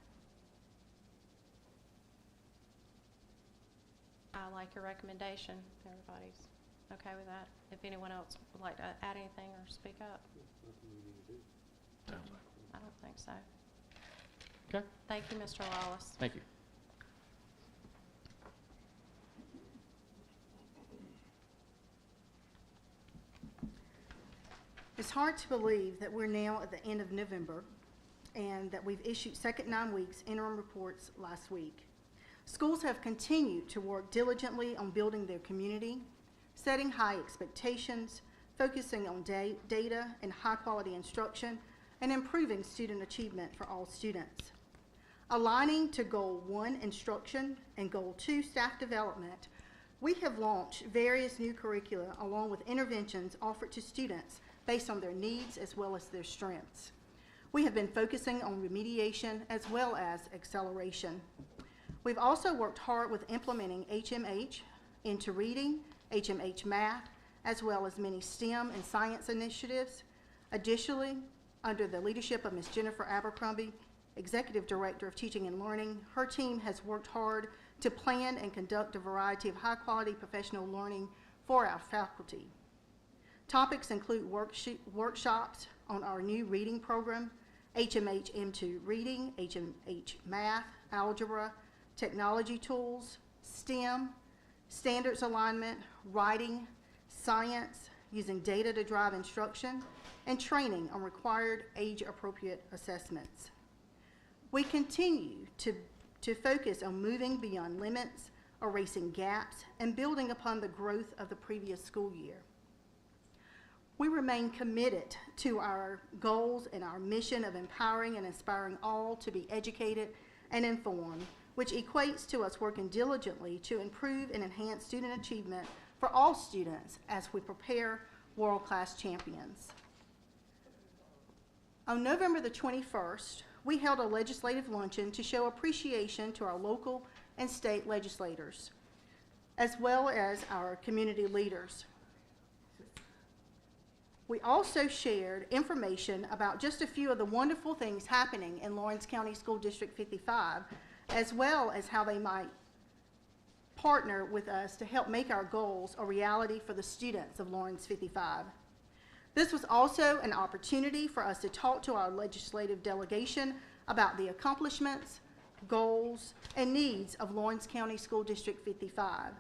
I like your recommendation. Everybody's okay with that? If anyone else would like to add anything or speak up? I don't think so. Okay. Thank you, Mr. Wallace. Thank you. It's hard to believe that we're now at the end of November and that we've issued second 9 weeks interim reports last week. Schools have continued to work diligently on building their community, setting high expectations, focusing on data and high-quality instruction, and improving student achievement for all students. Aligning to Goal 1 instruction and Goal 2 staff development We have launched various new curricula along with interventions offered to students based on their needs as well as their strengths. We have been focusing on remediation as well as acceleration. We've also worked hard with implementing HMH into reading, HMH math, as well as many STEM and science initiatives. Additionally, under the leadership of Ms. Jennifer Abercrombie, Executive Director of Teaching and Learning, her team has worked hard to plan and conduct a variety of high-quality professional learning for our faculty. Topics include workshops on our new reading program, HMH M2 Reading, HMH Math, Algebra, Technology Tools, STEM, Standards Alignment, Writing, Science, using data to drive instruction, and training on required age-appropriate assessments. We continue to focus on moving beyond limits, erasing gaps, and building upon the growth of the previous school year. We remain committed to our goals and our mission of empowering and inspiring all to be educated and informed, which equates to us working diligently to improve and enhance student achievement for all students as we prepare world-class champions. On November the 21st, we held a legislative luncheon to show appreciation to our local and state legislators, as well as our community leaders. We also shared information about just a few of the wonderful things happening in Lawrence County School District 55, as well as how they might partner with us to help make our goals a reality for the students of Lawrence 55. This was also an opportunity for us to talk to our legislative delegation about the accomplishments, goals, and needs of Lawrence County School District 55.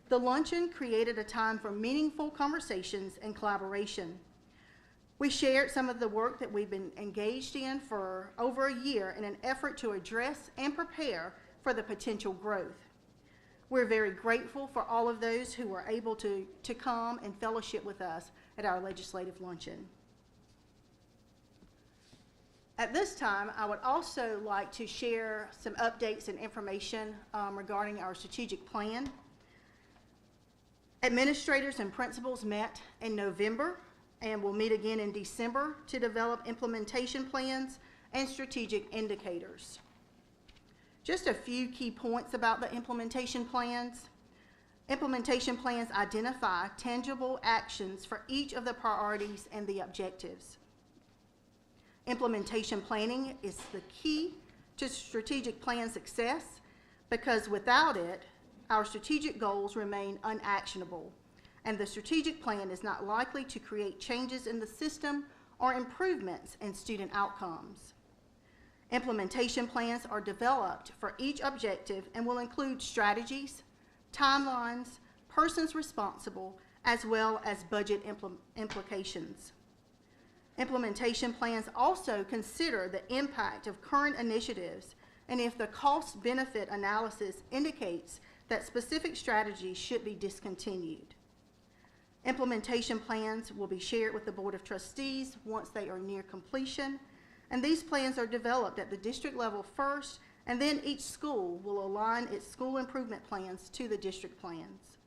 The luncheon created a time for meaningful conversations and collaboration. We shared some of the work that we've been engaged in for over a year in an effort to address and prepare for the potential growth. We're very grateful for all of those who were able to come and fellowship with us at our legislative luncheon. At this time, I would also like to share some updates and information regarding our strategic plan. Administrators and principals met in November and will meet again in December to develop implementation plans and strategic indicators. Just a few key points about the implementation plans. Implementation plans identify tangible actions for each of the priorities and the objectives. Implementation planning is the key to strategic plan success because without it, our strategic goals remain unactionable, and the strategic plan is not likely to create changes in the system or improvements in student outcomes. Implementation plans are developed for each objective and will include strategies, timelines, persons responsible, as well as budget implications. Implementation plans also consider the impact of current initiatives and if the cost-benefit analysis indicates that specific strategies should be discontinued. Implementation plans will be shared with the Board of Trustees once they are near completion, and these plans are developed at the district level first, and then each school will align its school improvement plans to the district plans.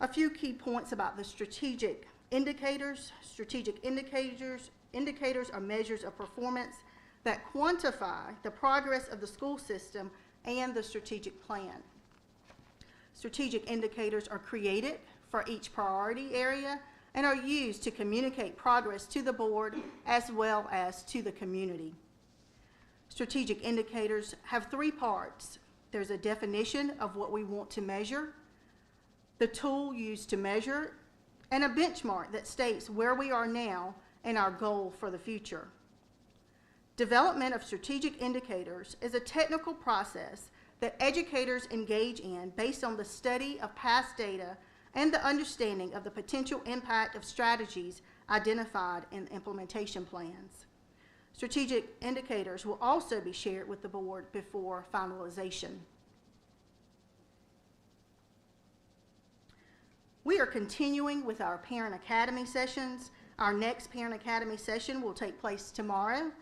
A few key points about the strategic indicators. Strategic indicators are measures of performance that quantify the progress of the school system and the strategic plan. Strategic indicators are created for each priority area and are used to communicate progress to the board as well as to the community. Strategic indicators have three parts. There's a definition of what we want to measure, the tool used to measure, and a benchmark that states where we are now and our goal for the future. Development of strategic indicators is a technical process that educators engage in based on the study of past data and the understanding of the potential impact of strategies identified in implementation plans. Strategic indicators will also be shared with the board before finalization. We are continuing with our Parent Academy sessions. Our next Parent Academy session will take place tomorrow,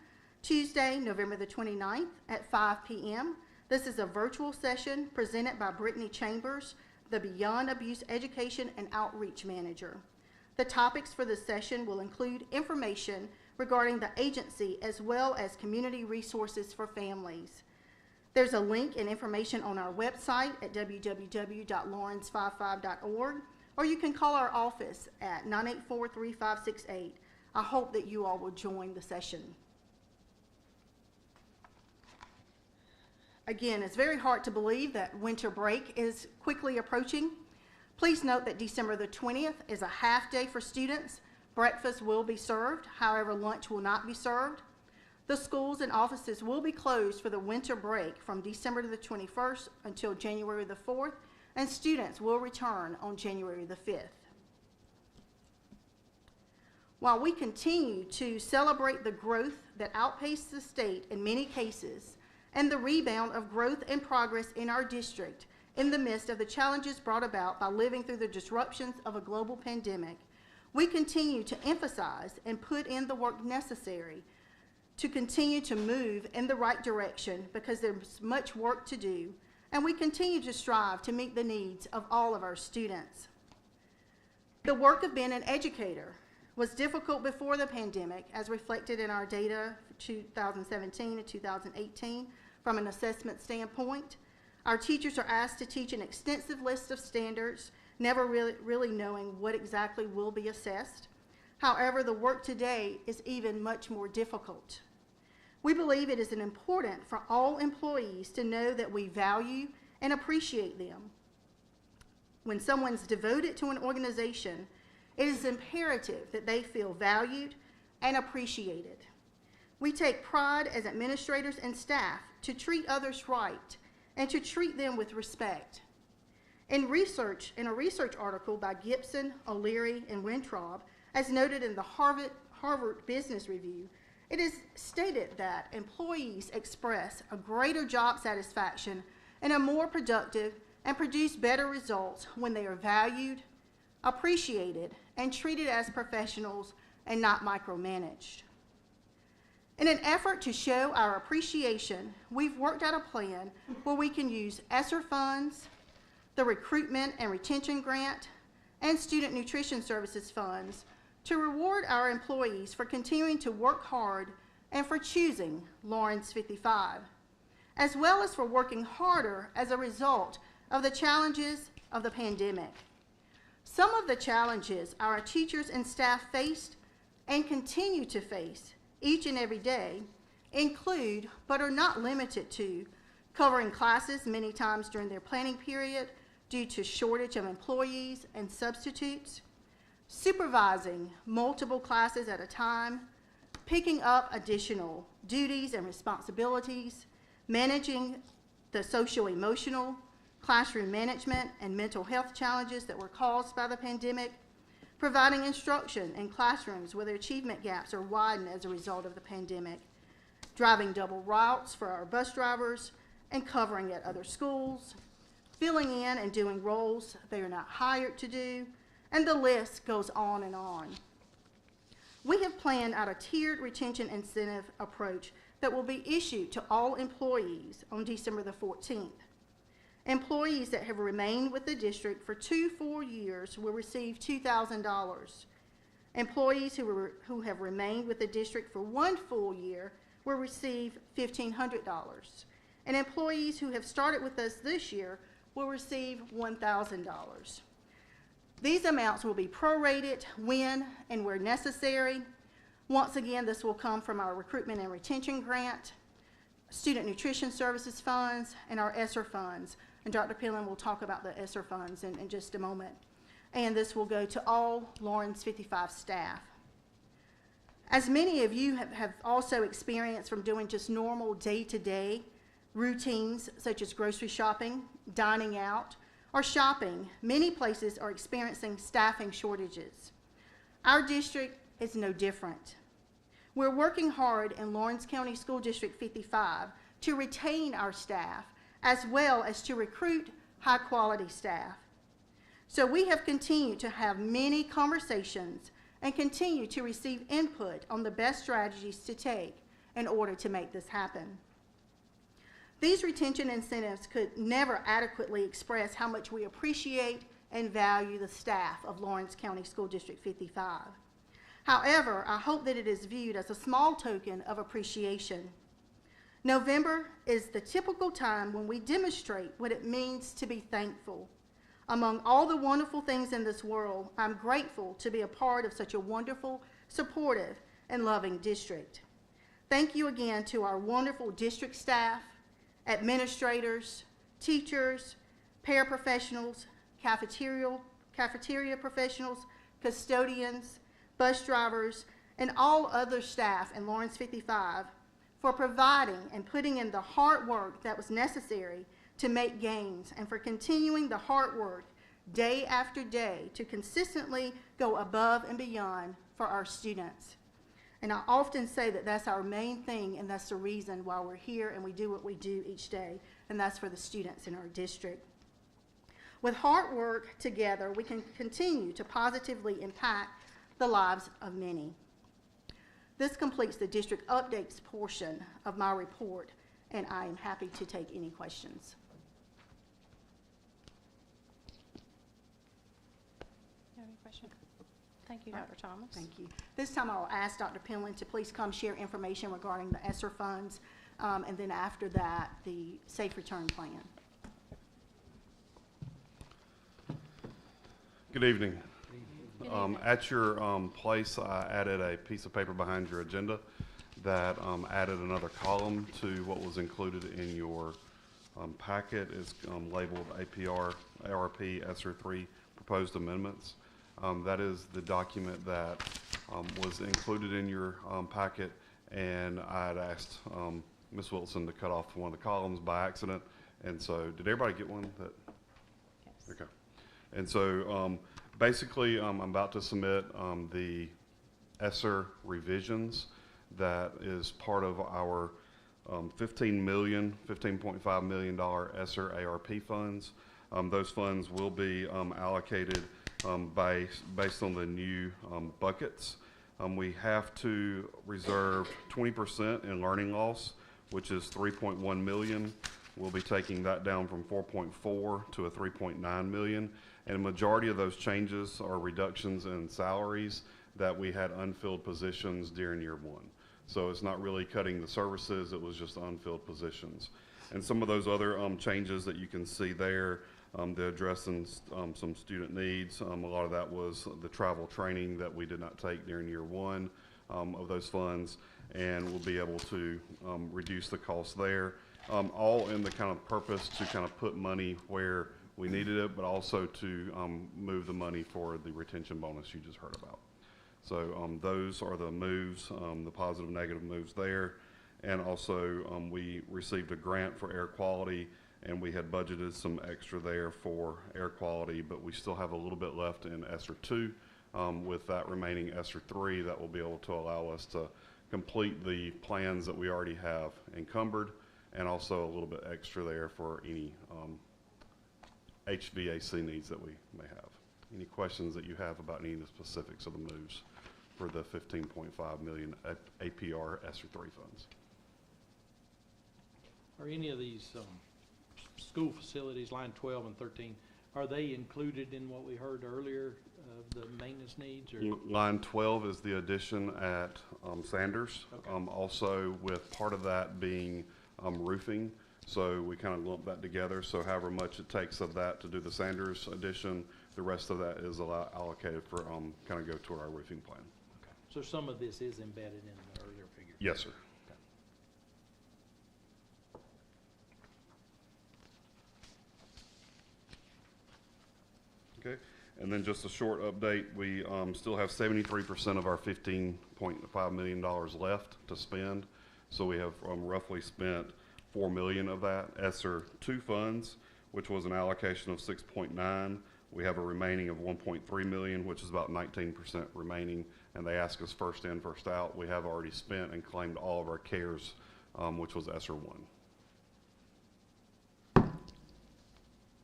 Tuesday, November the 29th at 5 p.m. This is a virtual session presented by Brittany Chambers, the Beyond Abuse Education and Outreach Manager. The topics for this session will include information regarding the agency as well as community resources for families. There's a link and information on our website at www.lawrence55.org, or you can call our office at 984-3568. I hope that you all will join the session. Again, it's very hard to believe that winter break is quickly approaching. Please note that December the 20th is a half day for students. Breakfast will be served, however, lunch will not be served. The schools and offices will be closed for the winter break from December the 21st until January the 4th, and students will return on January the 5th. While we continue to celebrate the growth that outpaced the state in many cases, and the rebound of growth and progress in our district in the midst of the challenges brought about by living through the disruptions of a global pandemic, we continue to emphasize and put in the work necessary to continue to move in the right direction, because there's much work to do, and we continue to strive to meet the needs of all of our students. The work of being an educator was difficult before the pandemic, as reflected in our data for 2017 and 2018 from an assessment standpoint. Our teachers are asked to teach an extensive list of standards, never really knowing what exactly will be assessed. However, the work today is even much more difficult. We believe it is important for all employees to know that we value and appreciate them. When someone's devoted to an organization, it is imperative that they feel valued and appreciated. We take pride as administrators and staff to treat others right and to treat them with respect. In a research article by Gibson, O'Leary, and Wintraub, as noted in the Harvard Business Review, it is stated that employees express a greater job satisfaction and are more productive and produce better results when they are valued, appreciated, and treated as professionals and not micromanaged. In an effort to show our appreciation, we've worked out a plan where we can use ESSER funds, the Recruitment and Retention Grant, and Student Nutrition Services funds to reward our employees for continuing to work hard and for choosing Lawrence 55, as well as for working harder as a result of the challenges of the pandemic. Some of the challenges our teachers and staff faced and continue to face each and every day include, but are not limited to, covering classes many times during their planning period due to shortage of employees and substitutes, supervising multiple classes at a time, picking up additional duties and responsibilities, managing the social-emotional, classroom management, and mental health challenges that were caused by the pandemic, providing instruction in classrooms where their achievement gaps are widened as a result of the pandemic, driving double routes for our bus drivers, and covering at other schools, filling in and doing roles they are not hired to do, and the list goes on and on. We have planned out a tiered retention incentive approach that will be issued to all employees on December the 14th. Employees that have remained with the district for 2 full years will receive $2,000. Employees who have remained with the district for 1 full year will receive $1,500. And employees who have started with us this year will receive $1,000. These amounts will be prorated when and where necessary. Once again, this will come from our Recruitment and Retention Grant, Student Nutrition Services funds, and our ESSER funds. And Dr. Pillen will talk about the ESSER funds in just a moment. And this will go to all Lawrence 55 staff. As many of you have also experienced from doing just normal day-to-day routines such as grocery shopping, dining out, or shopping, many places are experiencing staffing shortages. Our district is no different. We're working hard in Lawrence County School District 55 to retain our staff as well as to recruit high-quality staff. So we have continued to have many conversations and continue to receive input on the best strategies to take in order to make this happen. These retention incentives could never adequately express how much we appreciate and value the staff of Lawrence County School District 55. However, I hope that it is viewed as a small token of appreciation. November is the typical time when we demonstrate what it means to be thankful. Among all the wonderful things in this world, I'm grateful to be a part of such a wonderful, supportive, and loving district. Thank you again to our wonderful district staff, administrators, teachers, paraprofessionals, cafeteria professionals, custodians, bus drivers, and all other staff in Lawrence 55 for providing and putting in the hard work that was necessary to make gains, and for continuing the hard work day after day to consistently go above and beyond for our students. And I often say that that's our main thing, and that's the reason why we're here and we do what we do each day, and that's for the students in our district. With hard work together, we can continue to positively impact the lives of many. This completes the district updates portion of my report, and I am happy to take any questions. You have any questions? Thank you, Dr. Thomas. Thank you. This time I'll ask Dr. Penland to please come share information regarding the ESSER funds, and then after that, the Safe Return Plan. Good evening. Good evening. At your place, I added a piece of paper behind your agenda that added another column to what was included in your packet. It's labeled APR, ARP, ESSER 3 Proposed Amendments. That is the document that was included in your packet, and I had asked Ms. Wilson to cut off one of the columns by accident. And so, did everybody get one? Yes. Okay. And so, basically, I'm about to submit the ESSER revisions that is part of our $15.5 million ESSER ARP funds. Those funds will be allocated based on the new buckets. We have to reserve 20% in learning loss, which is $3.1 million. We'll be taking that down from 4.4 to a 3.9 million. And a majority of those changes are reductions in salaries that we had unfilled positions during year one. So it's not really cutting the services, it was just unfilled positions. And some of those other changes that you can see there, they're addressing some student needs. A lot of that was the travel training that we did not take during year one of those funds, and we'll be able to reduce the cost there. All in the kind of purpose to kind of put money where we needed it, but also to move the money for the retention bonus you just heard about. So those are the moves, the positive, negative moves there. And also we received a grant for air quality, and we had budgeted some extra there for air quality, but we still have a little bit left in ESSER 2. With that remaining ESSER 3, that will be able to allow us to complete the plans that we already have encumbered, and also a little bit extra there for any HVAC needs that we may have. Any questions that you have about any of the specifics of the moves for the $15.5 million APR ESSER 3 funds? Are any of these school facilities, line 12 and 13, are they included in what we heard earlier of the maintenance needs? Or? Line 12 is the addition at Sanders. Okay. Also with part of that being roofing. So we kind of lump that together. So however much it takes of that to do the Sanders addition, the rest of that is allocated for kind of go toward our roofing plan. Okay. So some of this is embedded in the earlier figure? Yes, sir. Okay. And then just a short update, we still have 73% of our $15.5 million left to spend. So we have roughly spent $4 million of that. ESSER 2 funds, which was an allocation of 6.9. We have a remaining of 1.3 million, which is about 19% remaining. And they ask us first in, first out. We have already spent and claimed all of our CARES, which was ESSER 1.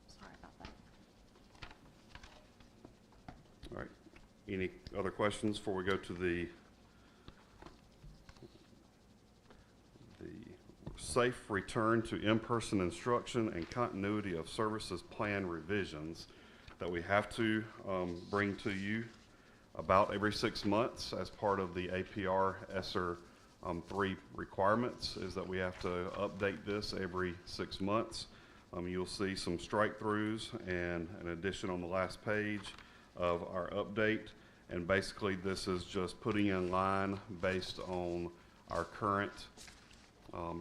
Sorry about that. All right. Any other questions before we go to the safe return to in-person instruction and continuity of services plan revisions that we have to bring to you about every 6 months as part of the APR ESSER 3 requirements, is that we have to update this every 6 months. You'll see some strike-throughs and an addition on the last page of our update. And basically, this is just putting in line based on our current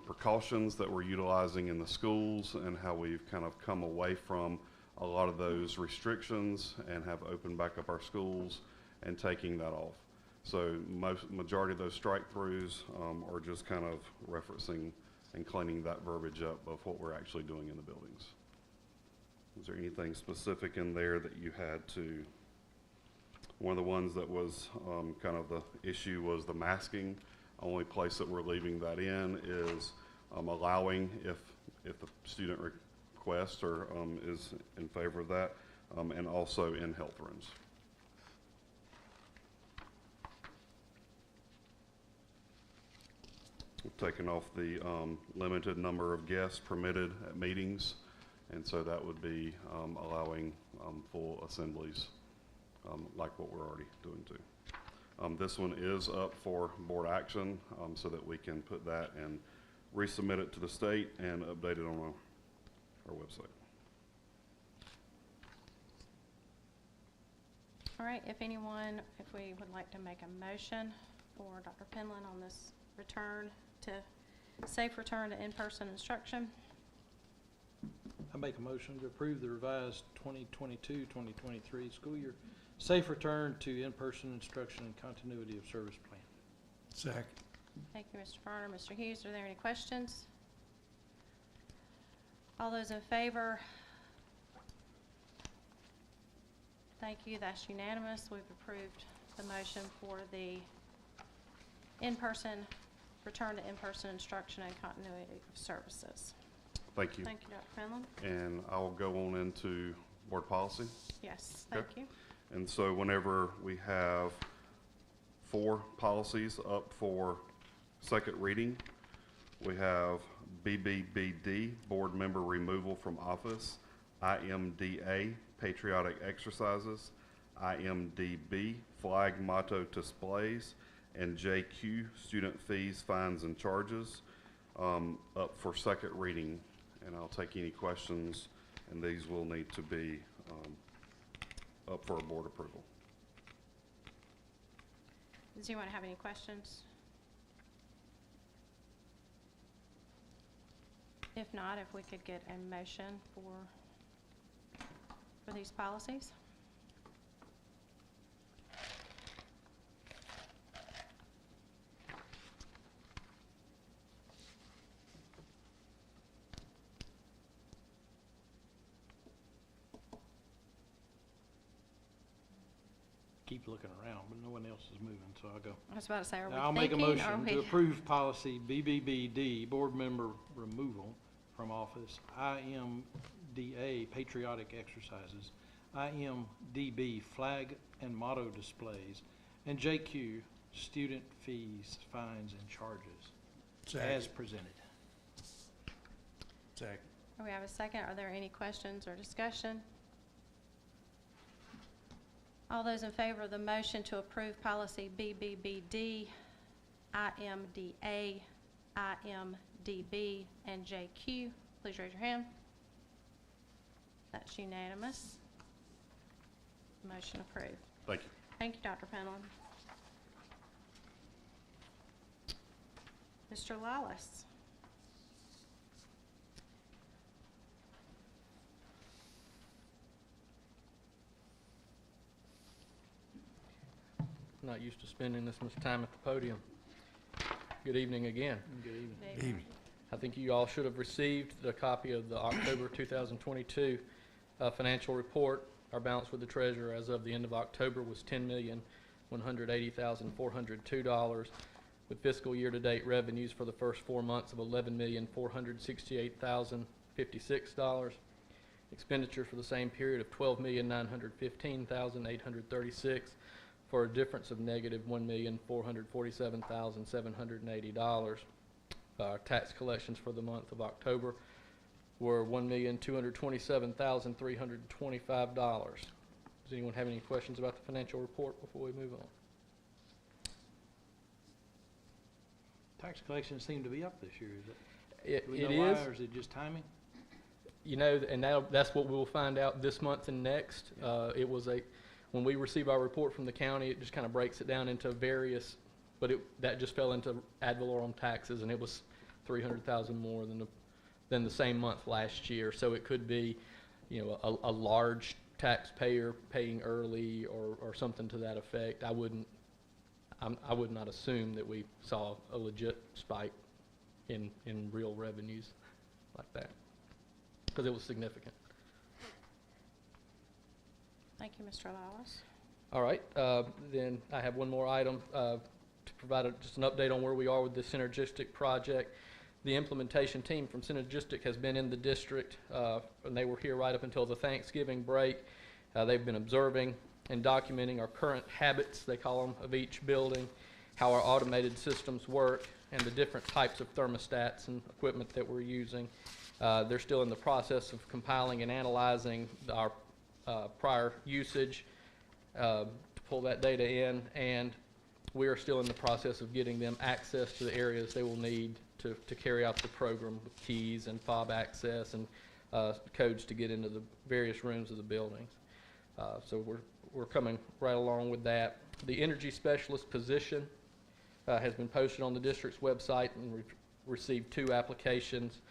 precautions that we're utilizing in the schools and how we've kind of come away from a lot of those restrictions and have opened back up our schools and taking that off. So majority of those strike-throughs are just kind of referencing and cleaning that verbiage up of what we're actually doing in the buildings. Was there anything specific in there that you had to? One of the ones that was kind of the issue was the masking. Only place that we're leaving that in is allowing if the student requests or is in favor of that, and also in health rooms. We've taken off the limited number of guests permitted at meetings, and so that would be allowing full assemblies like what we're already doing too. This one is up for board action so that we can put that and resubmit it to the state and update it on our website. All right, if we would like to make a motion for Dr. Penland on this safe return to in-person instruction. I make a motion to approve the revised 2022-2023 school year safe return to in-person instruction and continuity of service plan. Second. Thank you, Mr. Farner. Mr. Hughes, are there any questions? All those in favor? Thank you, that's unanimous. We've approved the motion for the return to in-person instruction and continuity of services. Thank you. Thank you, Dr. Penland. And I'll go on into board policy. Yes, thank you. And so whenever we have 4 policies up for second reading, we have BBBD, board member removal from office, IMDA, patriotic exercises, IMDB, flag motto displays, and JQ, student fees, fines, and charges, up for second reading. And I'll take any questions, and these will need to be up for board approval. Does anyone have any questions? If not, if we could get a motion for these policies. Keep looking around, but no one else is moving, so I'll go. I was about to say, are we I'll make a thinking, or motion to approve policy BBBD, board member removal from office, IMDA, patriotic exercises, IMDB, flag and motto displays, and JQ, student fees, fines, and charges, as presented. Second. we have a second. Are there any questions or discussion? All those in favor of the motion to approve policy BBBD, IMDA, IMDB, and JQ, please raise your hand. That's unanimous. Motion approved. Thank you. Thank you, Dr. Penland. Mr. Lawless. Not used to spending this much time at the podium. Good evening again. Good evening. David. Evening. I think you all should have received the copy of the October 2022 financial report. Our balance with the treasurer as of the end of October was $10,180,402, with fiscal year-to-date revenues for the first 4 months of $11,468,056, expenditures for the same period of $12,915,836, for a difference of negative $1,447,780. Our tax collections for the month of October were $1,227,325. Does anyone have any questions about the financial report before we move on? Tax collections seem to be up this year, is it? Do we It know why, is. or is it just timing? You know, and that's what we'll find out this month and next. When we receive our report from the county, it just kind of breaks it down into various, but that just fell into ad valorem taxes, and it was $300,000 more than the same month last year. So it could be, you know, a large taxpayer paying early or something to that effect. I would not assume that we saw a legit spike in real revenues like that, because it was significant. Thank you, Mr. Lawless. All right, then I have one more item to provide just an update on where we are with the Synergistic project. The implementation team from Synergistic has been in the district, and they were here right up until the Thanksgiving break. They've been observing and documenting our current habits, they call them, of each building, how our automated systems work, and the different types of thermostats and equipment that we're using. They're still in the process of compiling and analyzing our prior usage to pull that data in, and we are still in the process of getting them access to the areas they will need to carry out the program with keys and fob access and codes to get into the various rooms of the buildings. So we're coming right along with that. The energy specialist position has been posted on the district's website, and we've received 2 applications.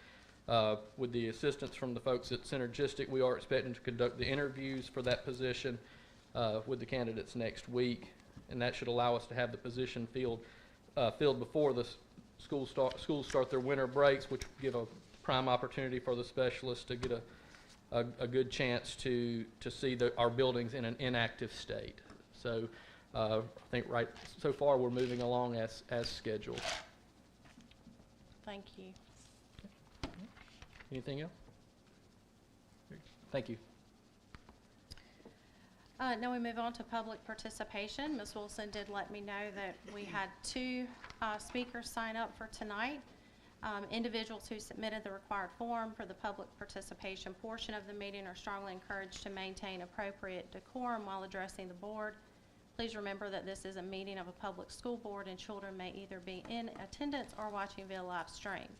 With the assistance from the folks at Synergistic, we are expecting to conduct the interviews for that position with the candidates next week, and that should allow us to have the position filled before the schools start their winter breaks, which will give a prime opportunity for the specialists to get a good chance to see our buildings in an inactive state. So I think so far we're moving along as scheduled. Thank you. Anything else? Thank you. Now we move on to public participation. Ms. Wilson did let me know that we had 2 speakers sign up for tonight. Individuals who submitted the required form for the public participation portion of the meeting are strongly encouraged to maintain appropriate decorum while addressing the board. Please remember that this is a meeting of a public school board, and children may either be in attendance or watching via live stream.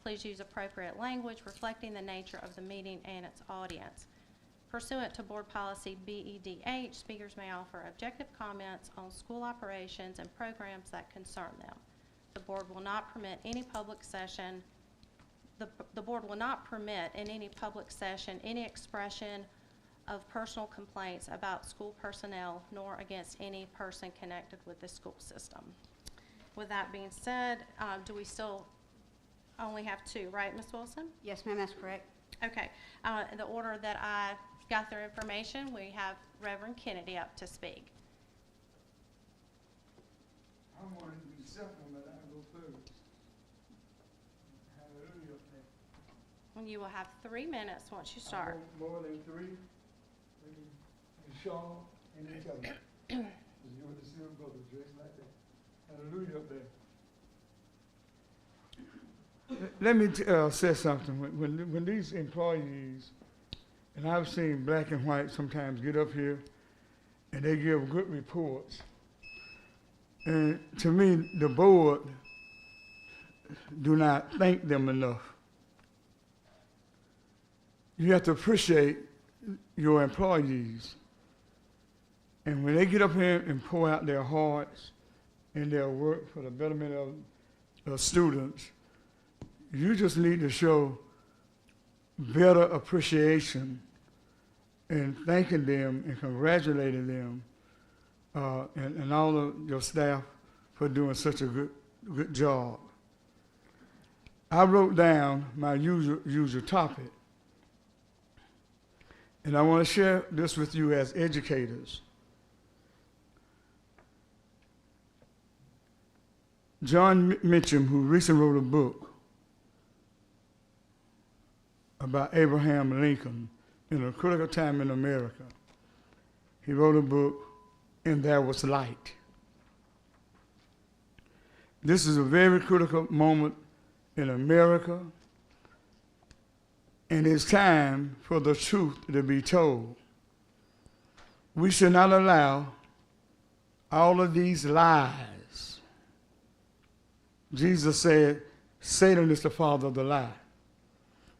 Please use appropriate language reflecting the nature of the meeting and its audience. Pursuant to Board Policy BEDH, speakers may offer objective comments on school operations and programs that concern them. The board will not permit any public session. The board will not permit in any public session any expression of personal complaints about school personnel, nor against any person connected with the school system. With that being said, do we still only have 2, right, Ms. Wilson? Yes, ma'am, that's correct. Okay. In the order that I got their information, we have Reverend Kennedy up to speak. I wanted to be simple, but I go first. Hallelujah. And you will have 3 minutes once you start. I want more than 3. And Shaw and each other. You were the silver brothers dressed like that. Hallelujah up there. Let me say something. When these employees, and I've seen black and white sometimes get up here, and they give good reports. And to me, the board do not thank them enough. You have to appreciate your employees. And when they get up here and pour out their hearts and their work for the betterment of students, you just need to show better appreciation and thanking them and congratulating them and all of your staff for doing such a good job. I wrote down my usual topic, and I want to share this with you as educators. John Mitchum, who recently wrote a book about Abraham Lincoln in a critical time in America. He wrote a book, And There Was Light. This is a very critical moment in America, and it's time for the truth to be told. We should not allow all of these lies. Jesus said, Satan is the father of the lie.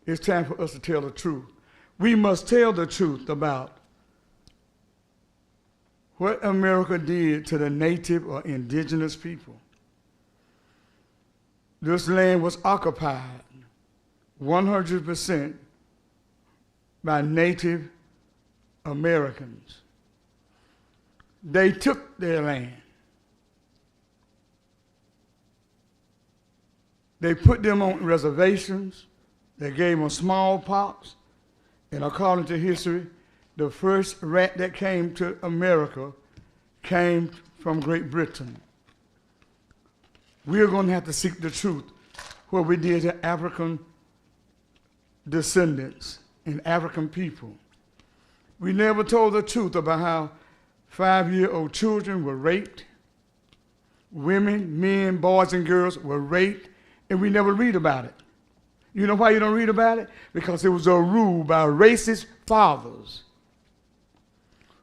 It's time for us to tell the truth. We must tell the truth about what America did to the native or indigenous people. This land was occupied 100% by Native Americans. They took their land. They put them on reservations. They gave them smallpox. And according to history, the first rat that came to America came from Great Britain. We're going to have to seek the truth, what we did to African descendants and African people. We never told the truth about how 5-year-old children were raped, women, men, boys, and girls were raped, and we never read about it. You know why you don't read about it? Because it was a rule by racist fathers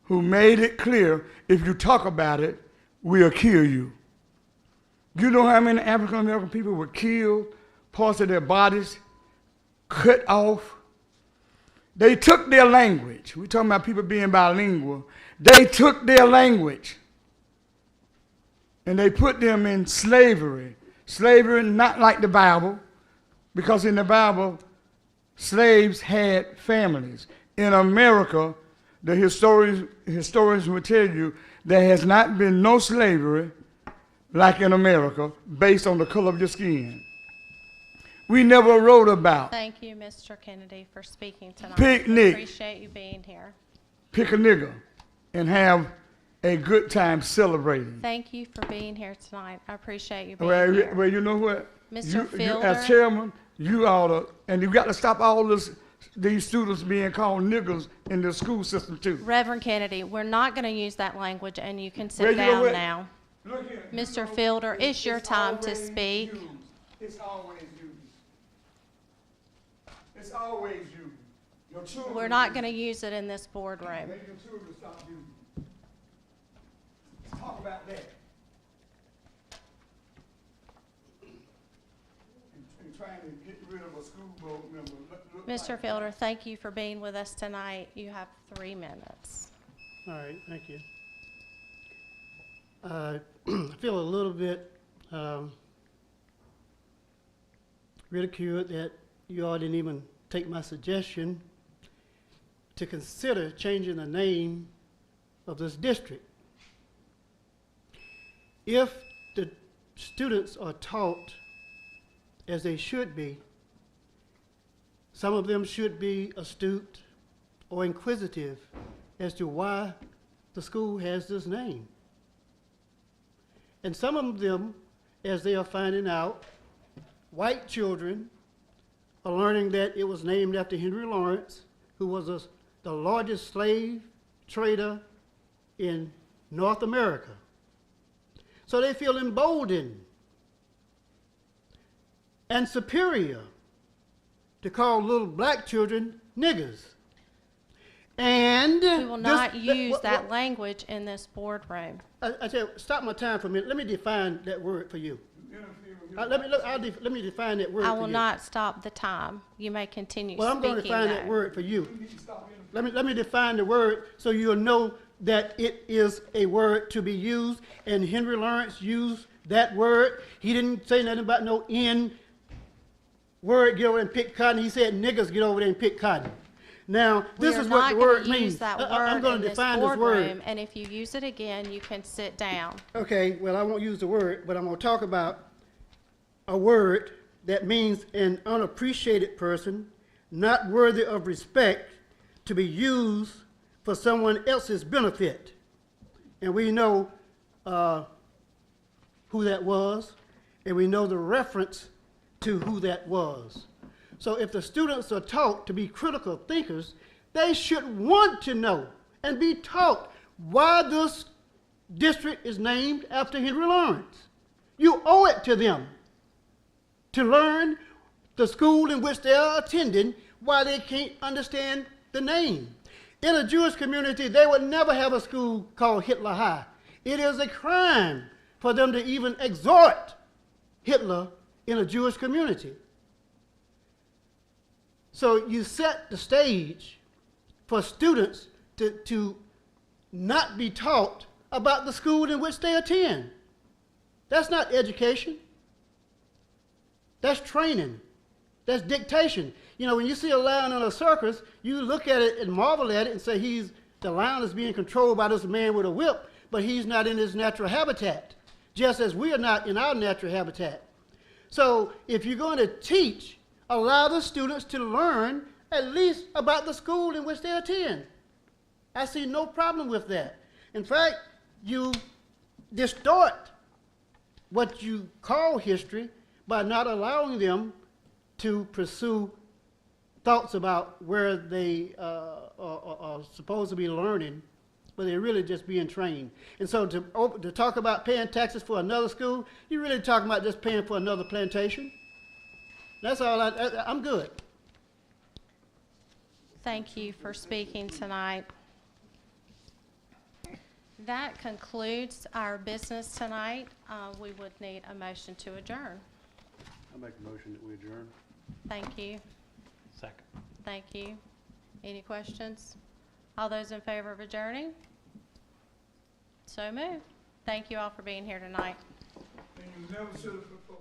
who made it clear, if you talk about it, we'll kill you. You know how many African American people were killed, parts of their bodies cut off? They took their language. We're talking about people being bilingual. They took their language and they put them in slavery. Slavery not like the Bible, because in the Bible, slaves had families. In America, the historians will tell you there has not been no slavery like in America based on the color of your skin. We never wrote about Thank you, Mr. Kennedy, for speaking tonight. Picnic. Appreciate you being here. pick a nigger and have a good time celebrating. Thank you for being here tonight. I appreciate you being here. Well, you know what? Mr. You, Fielder. as chairman, you ought to, and you got to stop all these students being called niggers in the school system too. Reverend Kennedy, we're not going to use that language, and you can Well, sit you know down what? now. Look here, Mr. Fielder, it's your time to always speak. used. It's always used. It's always used. Your children. We're not going to use it in this boardroom. Make your children stop using it. Let's talk about that. And trying to get rid of a school board member. Look Mr. like Fielder, thank you for being with us tonight. You have 3 minutes. All right, thank you. I feel a little bit ridiculed that you all didn't even take my suggestion to consider changing the name of this district. If the students are taught as they should be, some of them should be astute or inquisitive as to why the school has this name. And some of them, as they are finding out, white children are learning that it was named after Henry Lawrence, who was the largest slave trader in North America. So they feel emboldened and superior to call little black children niggers. And We will not use that language in this boardroom. I tell you, stop my time for a minute. Let me define that word for you. Let me define that word I for will you. not stop the time. You may continue Well, I'm going to speaking, define that though. word for you. Let me define the word so you'll know that it is a word to be used. And Henry Lawrence used that word. He didn't say nothing about no N word, get over there and pick cotton. He said niggers, get over there and pick cotton. Now, this is what the word We are not going to use means. that I'm word going in to this define this word. boardroom, and if you use it again, you can sit down. Okay, well, I won't use the word, but I'm going to talk about a word that means an unappreciated person, not worthy of respect, to be used for someone else's benefit. And we know who that was, and we know the reference to who that was. So if the students are taught to be critical thinkers, they should want to know and be taught why this district is named after Henry Lawrence. You owe it to them. to learn the school in which they are attending while they can't understand the name. In a Jewish community, they would never have a school called Hitler High. It is a crime for them to even exhort Hitler in a Jewish community. So you set the stage for students to not be taught about the school in which they attend. That's not education. That's training. That's dictation. You know, when you see a lion in a circus, you look at it and marvel at it and say the lion is being controlled by this man with a whip, but he's not in his natural habitat, just as we are not in our natural habitat. So if you're going to teach, allow the students to learn at least about the school in which they attend. I see no problem with that. In fact, you distort what you call history by not allowing them to pursue thoughts about where they are supposed to be learning, but they're really just being trained. And so to talk about paying taxes for another school, you're really talking about just paying for another plantation. That's all. I'm good. Thank you for speaking tonight. That concludes our business tonight. We would need a motion to adjourn. I make a motion that we adjourn. Thank you. Second. Thank you. Any questions? All those in favor of adjourning? So moved. Thank you all for being here tonight. And you never should have put